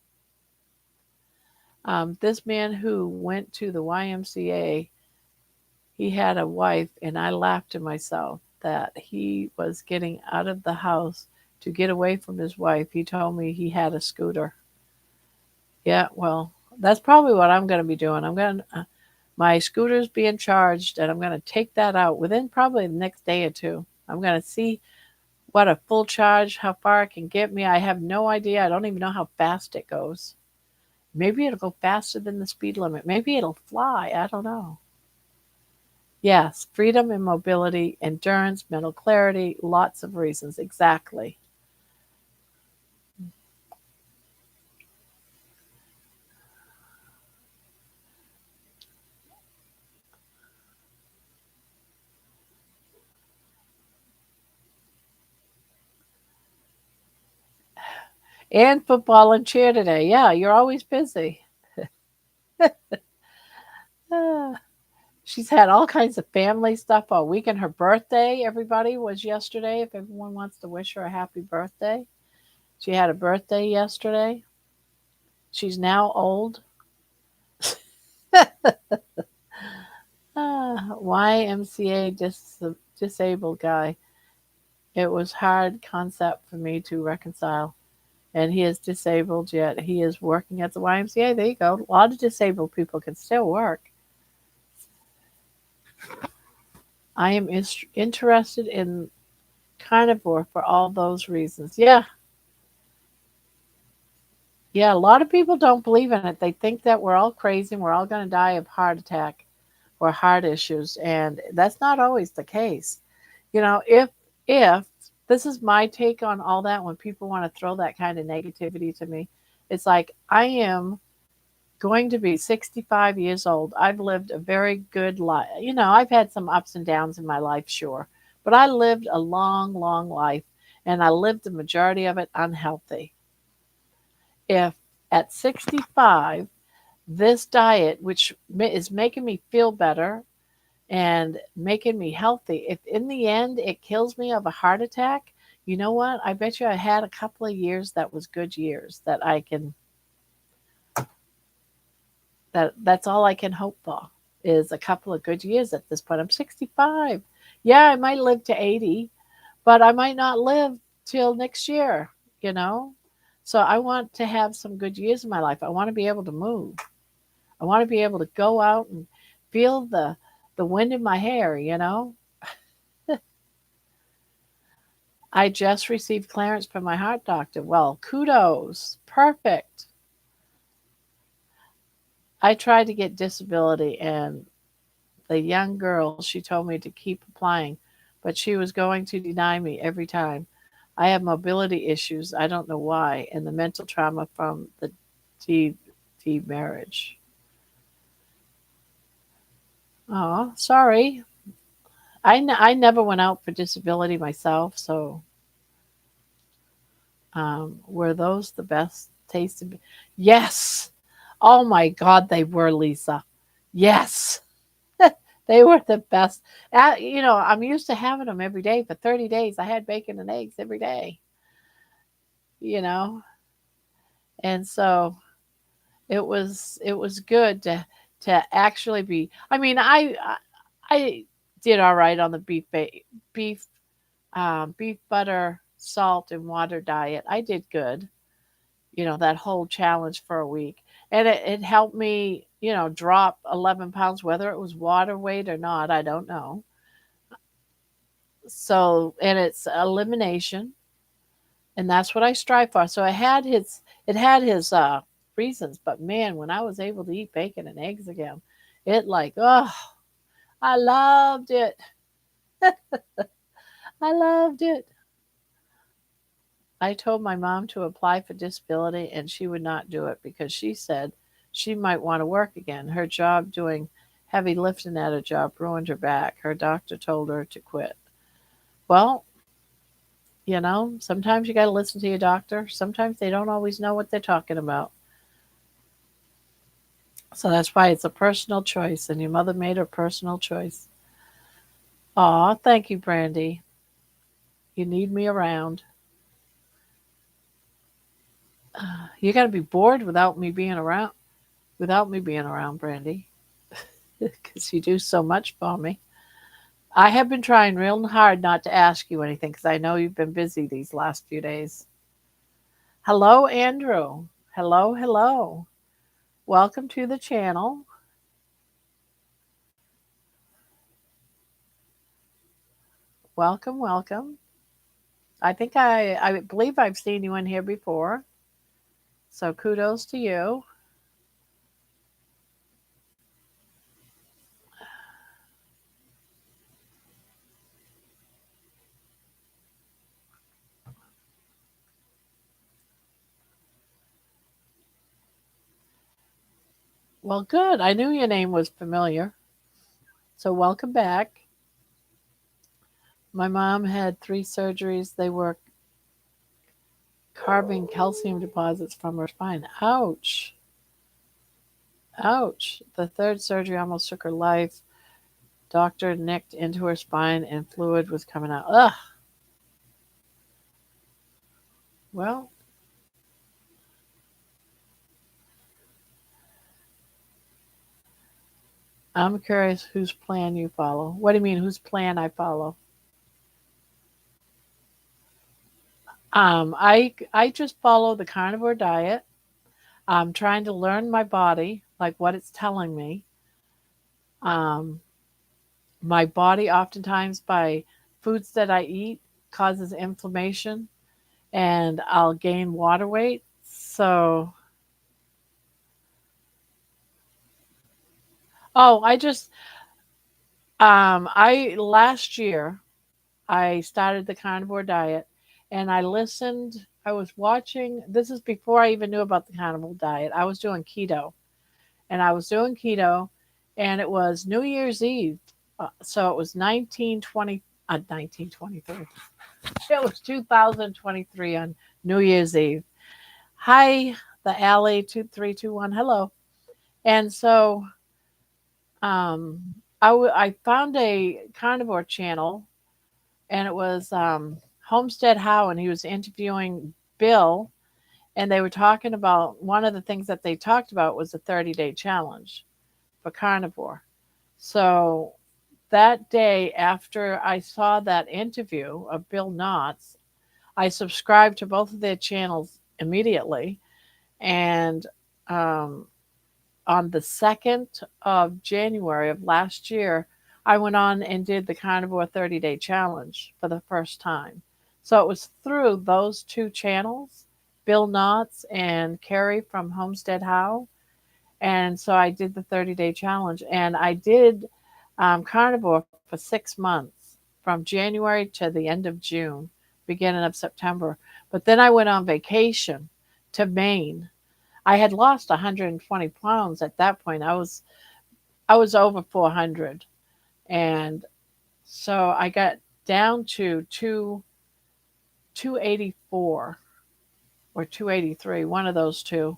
This man who went to the YMCA, he had a wife, and I laughed to myself that he was getting out of the house to get away from his wife. He told me he had a scooter. Yeah, well, that's probably what I'm going to be doing. My scooter's being charged, and I'm going to take that out within probably the next day or two. I'm going to see what a full charge, how far it can get me. I have no idea. I don't even know how fast it goes. Maybe it'll go faster than the speed limit. Maybe it'll fly. I don't know. Yes, freedom and mobility, endurance, mental clarity, lots of reasons. Exactly. And football and cheer today. Yeah, you're always busy. Ah, she's had all kinds of family stuff all week, and her birthday, everybody, was yesterday. If everyone wants to wish her a happy birthday, she had a birthday yesterday. She's now old. YMCA disabled guy. It was hard concept for me to reconcile. And he is disabled, yet he is working at the YMCA. There you go. A lot of disabled people can still work. I am interested in carnivore for all those reasons. Yeah, yeah. A lot of people don't believe in it. They think that we're all crazy and we're all going to die of heart attack or heart issues, and that's not always the case. If this is my take on all that, when people want to throw that kind of negativity to me, it's like I am going to be 65 years old. I've lived a very good life. I've had some ups and downs in my life, sure, but I lived a long, long life, and I lived the majority of it unhealthy. If at 65, this diet, which is making me feel better and making me healthy, if in the end it kills me of a heart attack, you know what? I bet you I had a couple of years that was good years that I can that's all I can hope for is a couple of good years at this point. I'm 65. Yeah, I might live to 80, but I might not live till next year, you know? So I want to have some good years in my life. I want to be able to move. I want to be able to go out and feel the wind in my hair. I just received clearance from my heart doctor. Well, kudos. Perfect. I tried to get disability, and the young girl, she told me to keep applying, but she was going to deny me every time. I have mobility issues. I don't know why, and the mental trauma from the T marriage. Oh, sorry. I never went out for disability myself, so Were those the best tasting? Yes. Oh my God, they were, Lisa. Yes. They were the best. I'm used to having them every day for 30 days. I had bacon and eggs every day, you know, and so it was good to actually be. I mean, I did all right on the beef beef butter salt and water diet. I did good, that whole challenge for a week, and it helped me, drop 11 pounds, whether it was water weight or not, I don't know. So, and it's elimination, and that's what I strive for. So it had his reasons, but man, when I was able to eat bacon and eggs again, it like, oh, I loved it. I loved it. I told my mom to apply for disability, and she would not do it because she said she might want to work again. Her job doing heavy lifting at a job ruined her back. Her doctor told her to quit. Well, sometimes you got to listen to your doctor. Sometimes they don't always know what they're talking about. So that's why it's a personal choice, and your mother made her personal choice. Aw, thank you, Brandy. You need me around. You got to be bored without me being around, Brandy, because you do so much for me. I have been trying real hard not to ask you anything because I know you've been busy these last few days. Hello, Andrew. Hello, hello. Welcome to the channel. Welcome, welcome. I believe I've seen you in here before. So kudos to you. Well, good. I knew your name was familiar. So welcome back. My mom had 3 surgeries. They were carving calcium deposits from her spine. Ouch. Ouch. The third surgery almost took her life. Doctor nicked into her spine and fluid was coming out. Ugh. Well, I'm curious whose plan you follow. What do you mean, whose plan I follow? I just follow the carnivore diet. I'm trying to learn my body, like what it's telling me. Um, my body, oftentimes by foods that I eat, causes inflammation, and I'll gain water weight. So, oh, I last year I started the carnivore diet, and I listened. I was watching. This is before I even knew about the carnivore diet. I was doing keto, and I was doing keto, and it was New Year's Eve. So it was 1923. It was 2023 on New Year's Eve. Hi, the alley 2321. Hello. And so um, I found a carnivore channel, and it was Homestead How, and he was interviewing Bill, and they were talking about one of the things that they talked about was a 30-day challenge for carnivore. So that day after I saw that interview of Bill Knotts, I subscribed to both of their channels immediately. And um, on the 2nd of January of last year, I went on and did the Carnivore 30-day challenge for the first time. So it was through those two channels, Bill Knotts and Carrie from Homestead How. And so I did the 30-day challenge, and I did carnivore for 6 months from January to the end of June, beginning of September. But then I went on vacation to Maine. I had lost 120 pounds at that point. I was over 400, and so I got down to 284. or 283, one of those two,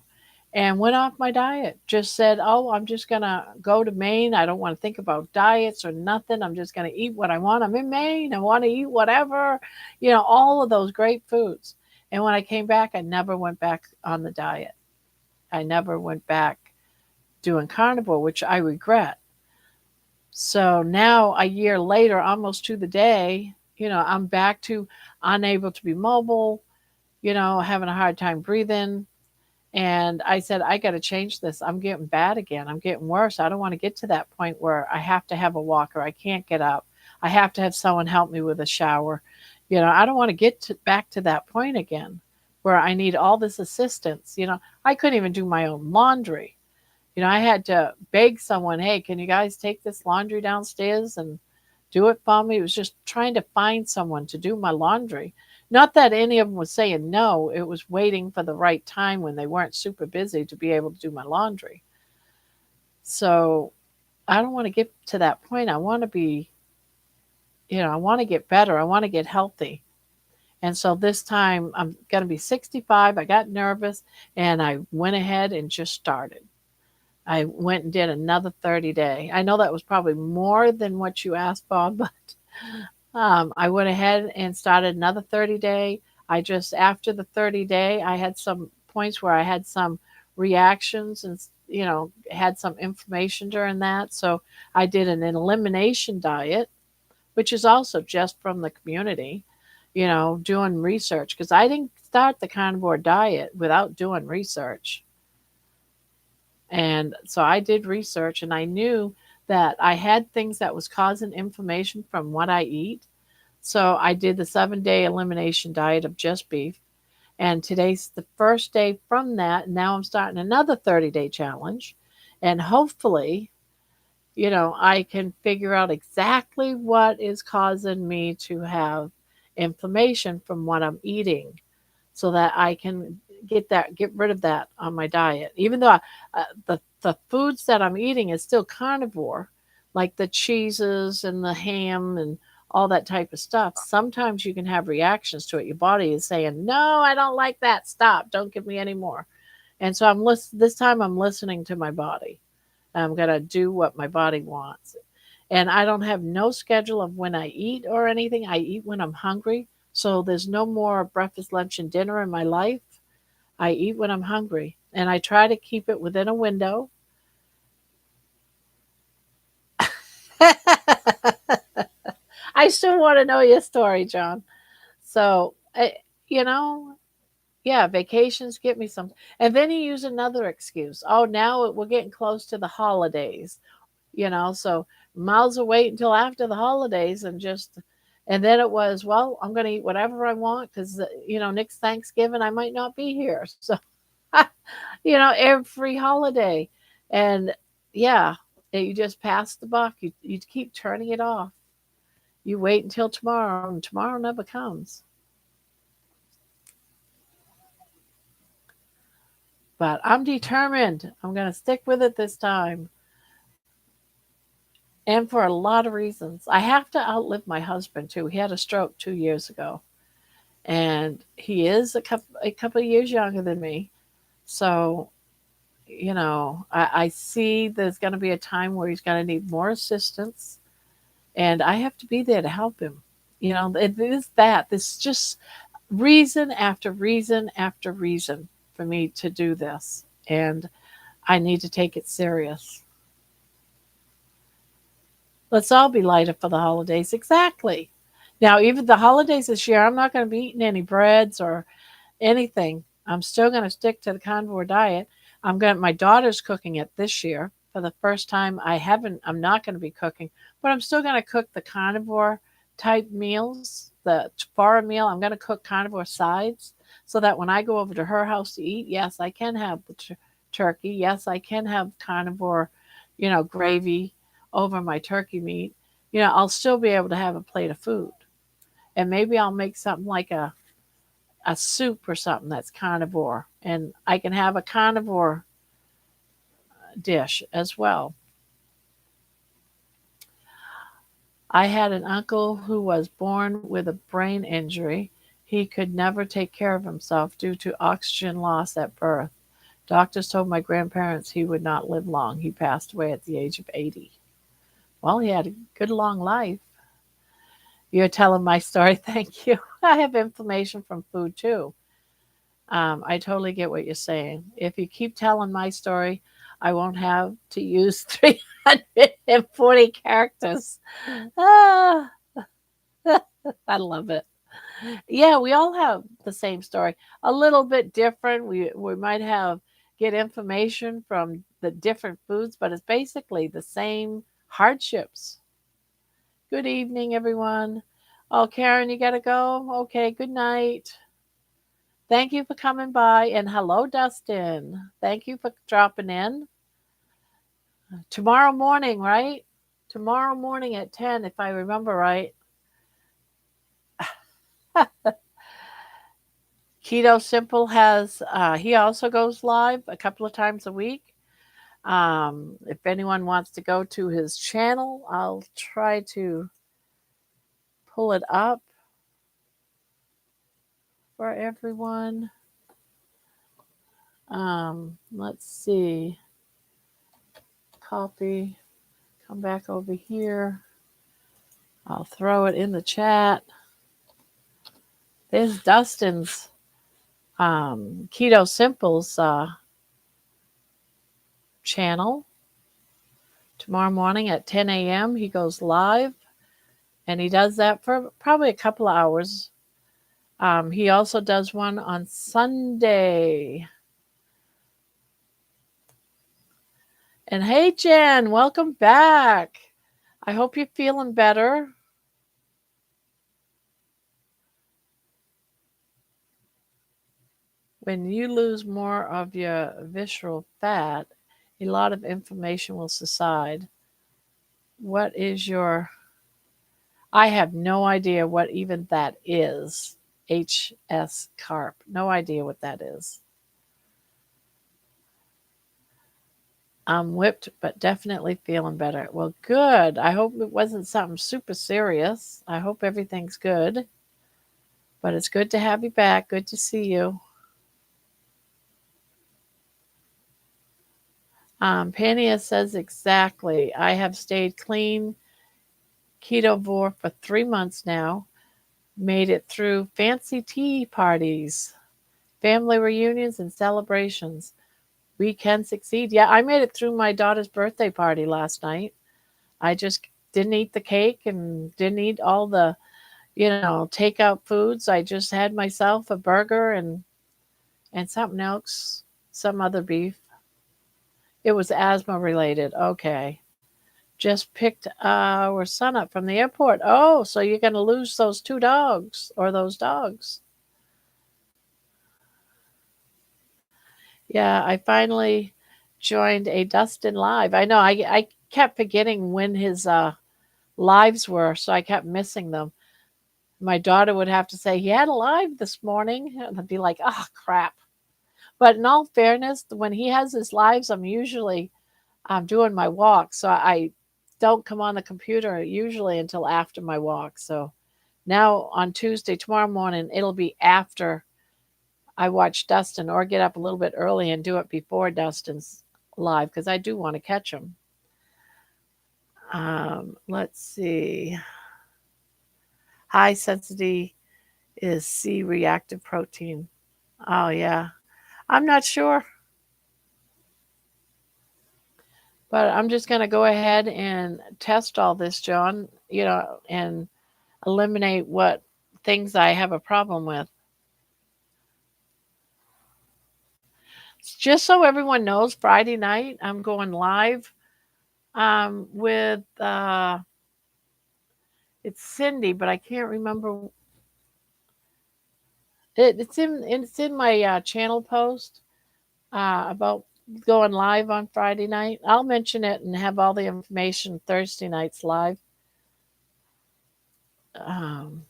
and went off my diet. Just said, "Oh, I'm just going to go to Maine. I don't want to think about diets or nothing. I'm just going to eat what I want. I'm in Maine. I want to eat whatever, all of those great foods." And when I came back, I never went back on the diet. I never went back doing carnivore, which I regret. So now, a year later, almost to the day, I'm back to unable to be mobile, having a hard time breathing. And I said, I got to change this. I'm getting bad again. I'm getting worse. I don't want to get to that point where I have to have a walker. I can't get up. I have to have someone help me with a shower. I don't want to get back to that point again where I need all this assistance. I couldn't even do my own laundry. I had to beg someone, hey, can you guys take this laundry downstairs and do it for me? It was just trying to find someone to do my laundry. Not that any of them was saying no, it was waiting for the right time when they weren't super busy to be able to do my laundry. So I don't want to get to that point. I want to be, I want to get better. I want to get healthy. And so this time I'm going to be 65. I got nervous and I went ahead and just started. I went and did another 30-day. I know that was probably more than what you asked, Bob, but I went ahead and started another 30-day. After the 30-day, I had some points where I had some reactions and, had some inflammation during that. So I did an elimination diet, which is also just from the community, doing research because I didn't start the carnivore diet without doing research. And so I did research and I knew that I had things that was causing inflammation from what I eat. So I did the 7-day elimination diet of just beef. And today's the first day from that. Now I'm starting another 30-day challenge. And hopefully, I can figure out exactly what is causing me to have inflammation from what I'm eating so that I can get rid of that on my diet. Even though the foods that I'm eating is still carnivore, like the cheeses and the ham and all that type of stuff. Sometimes you can have reactions to it. Your body is saying, "No, I don't like that. Stop. Don't give me any more." And so this time I'm listening to my body. I'm going to do what my body wants. And I don't have no schedule of when I eat or anything. I eat when I'm hungry. So there's no more breakfast, lunch, and dinner in my life. I eat when I'm hungry. And I try to keep it within a window. I still want to know your story, John. So, you know, yeah, vacations get me some. And then you use another excuse. Oh, now we're getting close to the holidays, so miles away until after the holidays and then it was, well, I'm going to eat whatever I want because, next Thanksgiving I might not be here. So, every holiday. And yeah, you just pass the buck. You keep turning it off. You wait until tomorrow, and tomorrow never comes. But I'm determined. I'm going to stick with it this time. And for a lot of reasons. I have to outlive my husband too. He had a stroke 2 years ago. And he is a couple of years younger than me. So, I see there's going to be a time where he's going to need more assistance. And I have to be there to help him. It is that. This just reason after reason after reason for me to do this. And I need to take it serious. Let's all be lighter for the holidays. Exactly. Now, even the holidays this year, I'm not going to be eating any breads or anything. I'm still going to stick to the carnivore diet. My daughter's cooking it this year for the first time. I'm not going to be cooking, but I'm still going to cook the carnivore type meals, the for a meal. I'm going to cook carnivore sides so that when I go over to her house to eat, yes, I can have the turkey. Yes, I can have carnivore, gravy over my turkey meat. I'll still be able to have a plate of food. And maybe I'll make something like a soup or something that's carnivore. And I can have a carnivore dish as well. I had an uncle who was born with a brain injury, He could never take care of himself due to oxygen loss at birth. Doctors told my grandparents he would not live long. He passed away at the age of 80. Well, he had a good long life. You're telling my story. Thank you. I have inflammation from food too. I totally get what you're saying. If you keep telling my story, I won't have to use 340 characters. Ah, I love it. Yeah, we all have the same story. A little bit different. We might have get information from the different foods, but it's basically the same hardships. Good evening, everyone. Oh, Karen, you gotta go. Okay, good night. Thank you for coming by, and hello, Dustin. Thank you for dropping in. Tomorrow morning, right? Tomorrow morning at 10, if I remember right. Keto Simple has, he also goes live a couple of times a week. If anyone wants to go to his channel, I'll try to pull it up for everyone. Let's see. Copy. Come back over here. I'll throw it in the chat. There's Dustin's Keto Simples channel. Tomorrow morning at 10 a.m. he goes live, and he does that for probably a couple of hours. He also does one on Sunday. And hey, Jen, welcome back. I hope you're feeling better. When you lose more of your visceral fat, a lot of inflammation will subside. What is your. I have no idea what even that is. HS carp. No idea what that is. I'm whipped, but definitely feeling better. Well, good. I hope it wasn't something super serious. I hope everything's good. But it's good to have you back. Good to see you. Pania says exactly. I have stayed clean ketovore for 3 months now. Made it through fancy tea parties, family reunions, and celebrations. We can succeed. Yeah, I made it through my daughter's birthday party last night. I just didn't eat the cake and didn't eat all the, takeout foods. I just had myself a burger and something else, some other beef. It was asthma related. Okay. Just picked our son up from the airport. Oh, so you're going to lose those two dogs or those dogs. Yeah, I finally joined a Dustin live. I know I kept forgetting when his lives were, so I kept missing them. My daughter would have to say, he had a live this morning. And I'd be like, oh, crap. But in all fairness, when he has his lives, I'm usually doing my walk. So I don't come on the computer usually until after my walk. So now on Tuesday, tomorrow morning, it'll be after I watch Dustin or get up a little bit early and do it before Dustin's live because I do want to catch him. Let's see. High sensitivity is C reactive protein. Oh, yeah. I'm not sure, but I'm just going to go ahead and test all this, John, and eliminate what things I have a problem with. Just so everyone knows, Friday night I'm going live with it's Cindy, but I can't remember. It's in my channel post about going live on Friday night. I'll mention it and have all the information Thursday nights live. Um,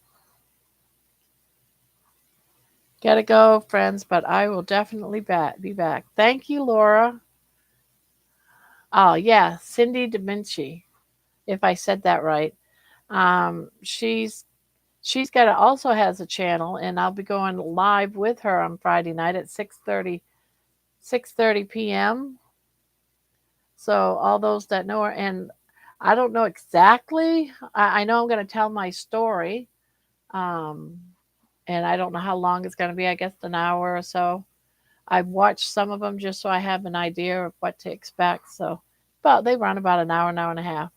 Gotta go, friends, but I will definitely be back. Thank you, Laura. Oh yeah, Cindy Deminci, if I said that right. Um, she's She's got also has a channel, and I'll be going live with her on Friday night at 6:30 p.m. So all those that know her, and I don't know exactly. I know I'm going to tell my story, um, and I don't know how long it's going to be. I guess an hour or so. I've watched some of them just so I have an idea of what to expect. So, but they run about an hour and a half,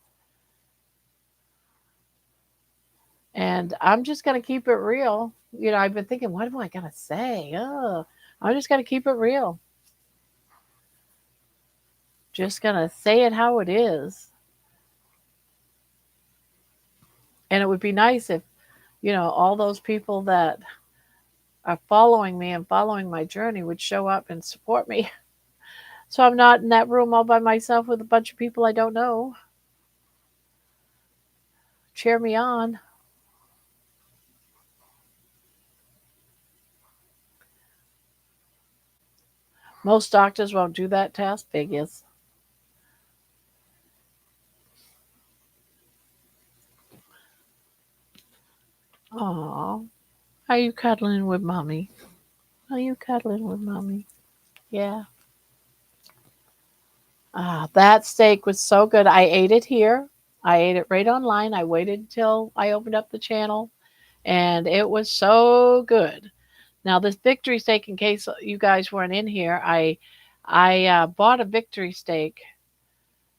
and I'm just going to keep it real. I've been thinking, what am I going to say? Oh, I'm just going to keep it real. Just going to say it how it is. And it would be nice if, all those people that are following me and following my journey would show up and support me. So I'm not in that room all by myself with a bunch of people I don't know. Cheer me on. Most doctors won't do that test. Figures. Aw. Are you cuddling with mommy? Are you cuddling with mommy? Yeah. Ah, that steak was so good. I ate it here. I ate it right online. I waited until I opened up the channel, and it was so good. Now, this victory steak, in case you guys weren't in here, I bought a victory steak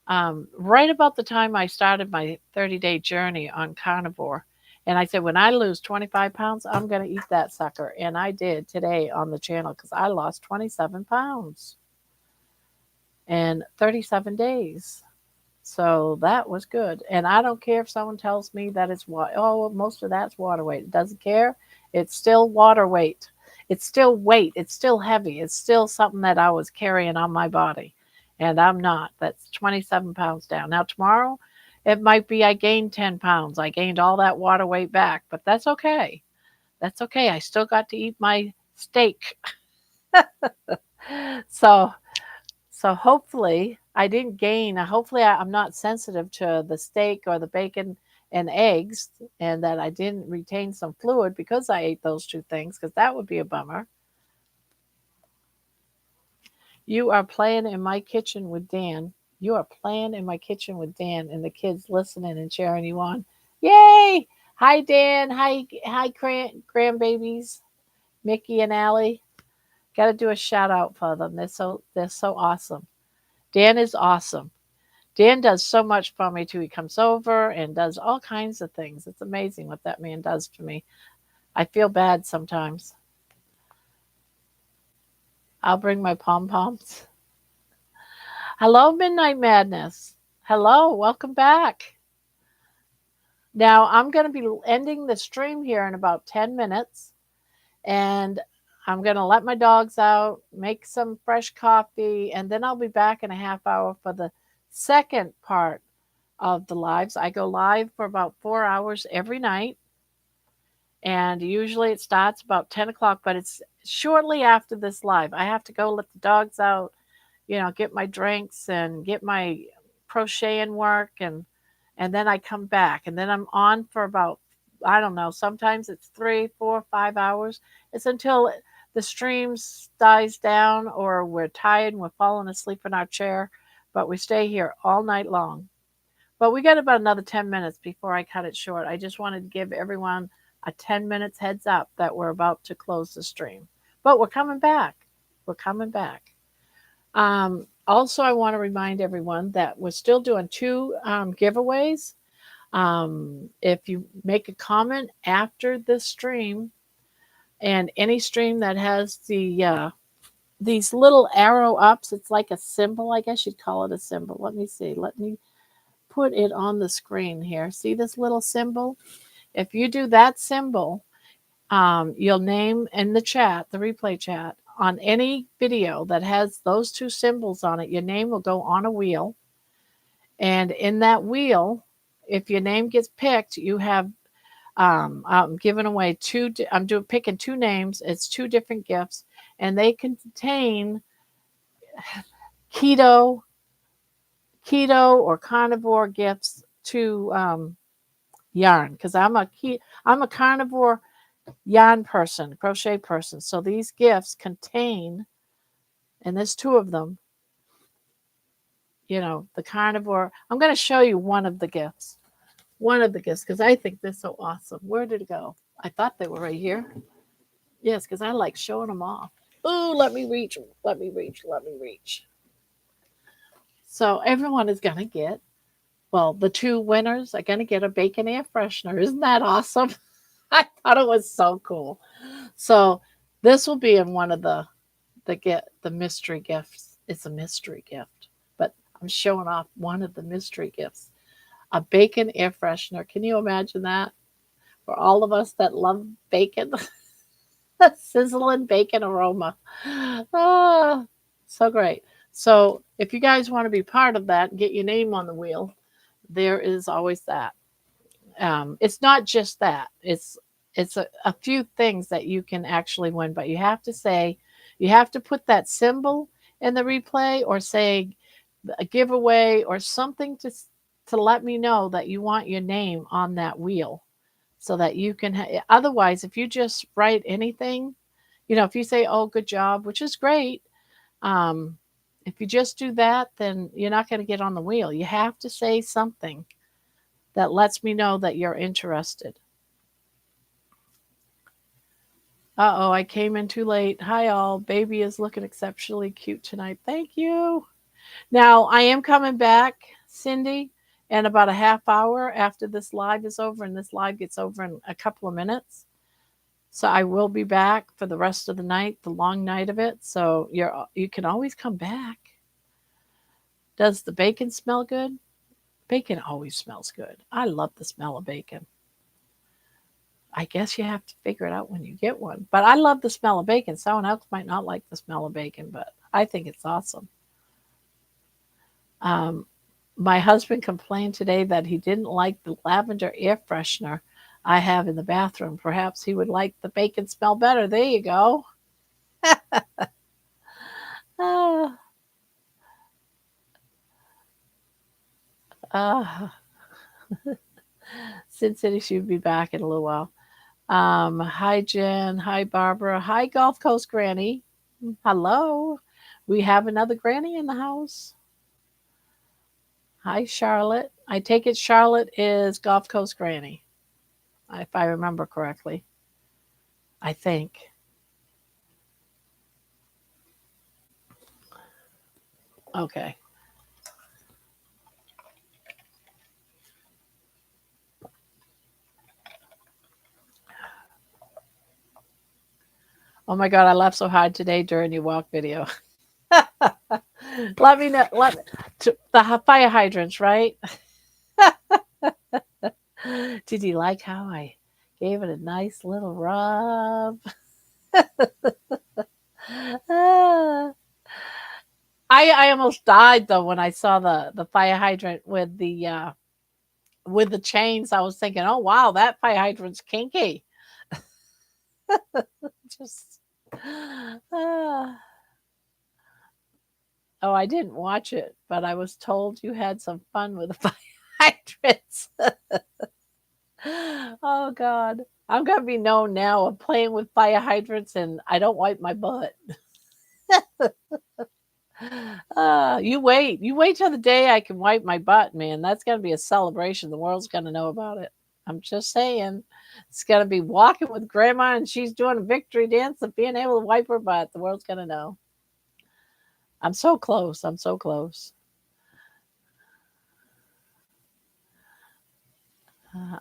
right about the time I started my 30-day journey on carnivore. And I said, when I lose 25 pounds, I'm going to eat that sucker. And I did today on the channel because I lost 27 pounds in 37 days. So that was good. And I don't care if someone tells me that it's what, oh, most of that's water weight. It doesn't care. It's still water weight. It's still weight. It's still heavy. It's still something that I was carrying on my body. And I'm not. That's 27 pounds down. Now, tomorrow, it might be I gained 10 pounds. I gained all that water weight back, but that's okay. That's okay. I still got to eat my steak. So so hopefully I didn't gain. Hopefully I'm not sensitive to the steak or the bacon and eggs, and that I didn't retain some fluid because I ate those two things, because that would be a bummer. You are playing in my kitchen with Dan. You are playing in my kitchen with Dan, and the kids listening and cheering you on. Yay! Hi Dan. Hi grandbabies, Mickey and Allie. Got to do a shout out for them. They're so awesome. Dan is awesome. Dan does so much for me too. He comes over and does all kinds of things. It's amazing what that man does for me. I feel bad sometimes. I'll bring my pom poms. Hello, Midnight Madness. Hello, welcome back. Now, I'm going to be ending the stream here in about 10 minutes, and I'm going to let my dogs out, make some fresh coffee, and then I'll be back in a half hour for the second part of the lives. I go live for about 4 hours every night, and usually it starts about 10 o'clock, but it's shortly after this live. I have to go let the dogs out, get my drinks and get my crocheting work, and then I come back, and then I'm on for about, I don't know, sometimes it's 3, 4, 5 hours. It's until the stream dies down or we're tired and we're falling asleep in our chair, but we stay here all night long. But we got about another 10 minutes before I cut it short. I just wanted to give everyone a 10 minutes heads up that we're about to close the stream. But we're coming back. We're coming back. Also, I want to remind everyone that we're still doing two giveaways. If you make a comment after this stream, and any stream that has these little arrow ups, it's like a symbol. I guess you'd call it a symbol. Let me see. Let me put it on the screen here. See this little symbol? If you do that symbol, you'll name in the chat, the replay chat, on any video that has those two symbols on it, your name will go on a wheel. And in that wheel, if your name gets picked, you have I'm giving away picking two names. It's two different gifts, and they contain keto or carnivore gifts to yarn because I'm a carnivore yarn person, crochet person. So these gifts contain, and there's two of them, the carnivore. I'm going to show you one of the gifts. One of the gifts because I think they're so awesome. Where did it go? I thought they were right here. Yes, because I like showing them off. Ooh, let me reach. Let me reach. Let me reach. So everyone is going to get, well, the two winners are going to get a bacon air freshener. Isn't that awesome? I thought it was so cool. So this will be in one of the mystery gifts. It's a mystery gift, but I'm showing off one of the mystery gifts. A bacon air freshener. Can you imagine that? For all of us that love bacon, sizzling bacon aroma. Ah, so great. So if you guys want to be part of that and get your name on the wheel, there is always that. It's not just that. It's a few things that you can actually win, but you have to put that symbol in the replay or say a giveaway or something to let me know that you want your name on that wheel so that you can otherwise if you just write anything, if you say oh good job, which is great, um if you just do that, then you're not going to get on the wheel. You have to say something that lets me know that you're interested. Uh-oh, I came in too late. Hi all. Baby is looking exceptionally cute tonight. Thank you. Now, I am coming back, Cindy, in about a half hour after this live is over, and this live gets over in a couple of minutes. So I will be back for the rest of the night, the long night of it. So you can always come back. Does the bacon smell good? Bacon always smells good. I love the smell of bacon. I guess you have to figure it out when you get one. But I love the smell of bacon. Someone else might not like the smell of bacon, but I think it's awesome. Um, my husband complained today that he didn't like the lavender air freshener I have in the bathroom. Perhaps he would like the bacon smell better. There you go. Ah, ah. Sin City should be back in a little while. Hi, Jen. Hi, Barbara. Hi, Gulf Coast Granny. Hello. We have another Granny in the house. Hi, Charlotte. I take it Charlotte is Gulf Coast Granny, if I remember correctly. I think. Okay. Oh my God, I laughed so hard today during your walk video. Let me know. The fire hydrants, right? Did you like how I gave it a nice little rub? Ah. I almost died though when I saw the fire hydrant with the chains. I was thinking, oh wow, that fire hydrant's kinky. Just ah. Oh, I didn't watch it, but I was told you had some fun with the fire hydrants. Oh God. I'm gonna be known now of playing with fire hydrants and I don't wipe my butt. You wait till the day I can wipe my butt, man. That's gonna be a celebration. The world's gonna know about it. I'm just saying. It's gonna be walking with grandma and she's doing a victory dance of being able to wipe her butt. The world's gonna know. I'm so close. I'm so close.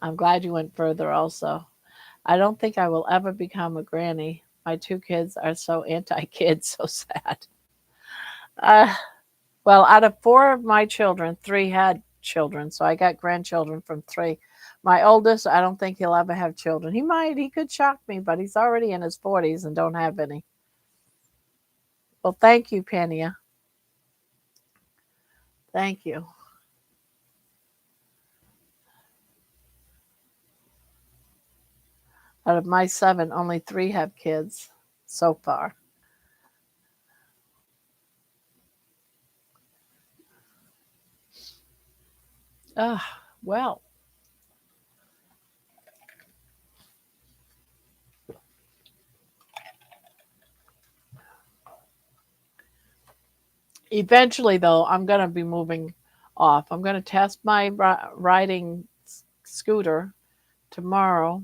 I'm glad you went further also. I don't think I will ever become a granny. My two kids are so anti kids, so sad. Uh, well, out of four of my children, three had children. So I got grandchildren from three. My oldest, I don't think he'll ever have children. He could shock me, but he's already in his 40s and don't have any. Well, thank you, Penia. Thank you. Out of my seven, only three have kids so far. Ah, well, Eventually, though, I'm going to be moving off. I'm going to test my riding scooter tomorrow,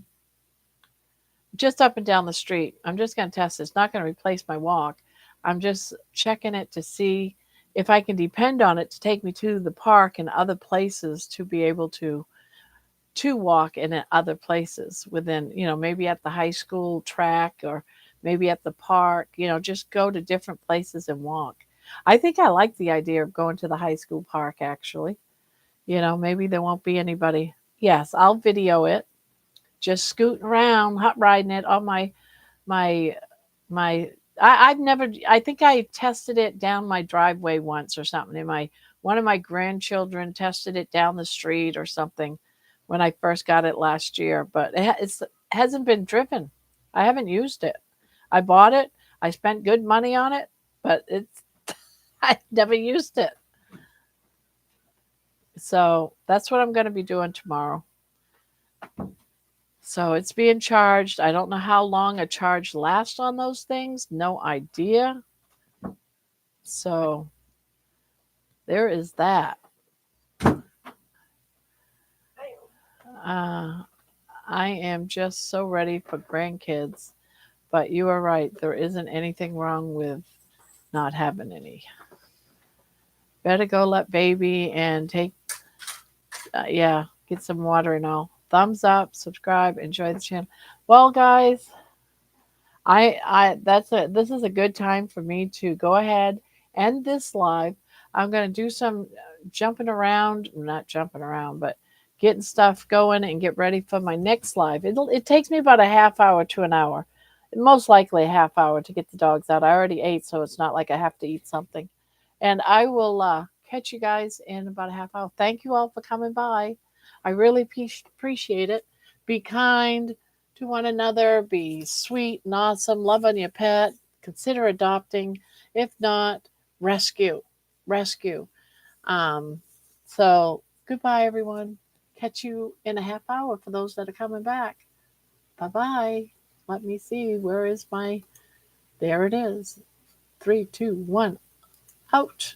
just up and down the street. I'm just going to test it. It's not going to replace my walk. I'm just checking it to see if I can depend on it to take me to the park and other places to be able to walk in other places within, maybe at the high school track or maybe at the park, just go to different places and walk. I think I like the idea of going to the high school park actually. Maybe there won't be anybody. Yes, I'll video it, just scooting around, hot riding it on my my I've never I think I tested it down my driveway once or something. And my one of my grandchildren tested it down the street or something when I first got it last year, but it's hasn't been driven. I haven't used it. I bought it. I spent good money on it, but it's I never used it. So that's what I'm going to be doing tomorrow. So it's being charged. I don't know how long a charge lasts on those things. No idea. So there is that. Uh, I am just so ready for grandkids. But you are right. There isn't anything wrong with not having any. Better go let baby and take, yeah, get some water and all. Thumbs up, subscribe, enjoy the channel. Well, guys, this is a good time for me to go ahead end this live. I'm gonna do some jumping around, not jumping around, but getting stuff going and get ready for my next live. It takes me about a half hour to an hour, most likely a half hour to get the dogs out. I already ate, so it's not like I have to eat something. And I will catch you guys in about a half hour. Thank you all for coming by. I really appreciate it. Be kind to one another, be sweet and awesome, love on your pet, consider adopting. If not, rescue. Rescue. Um, so goodbye, everyone. Catch you in a half hour for those that are coming back. Bye bye. Let me see. Where is my. There it is. 3, 2, 1. Out.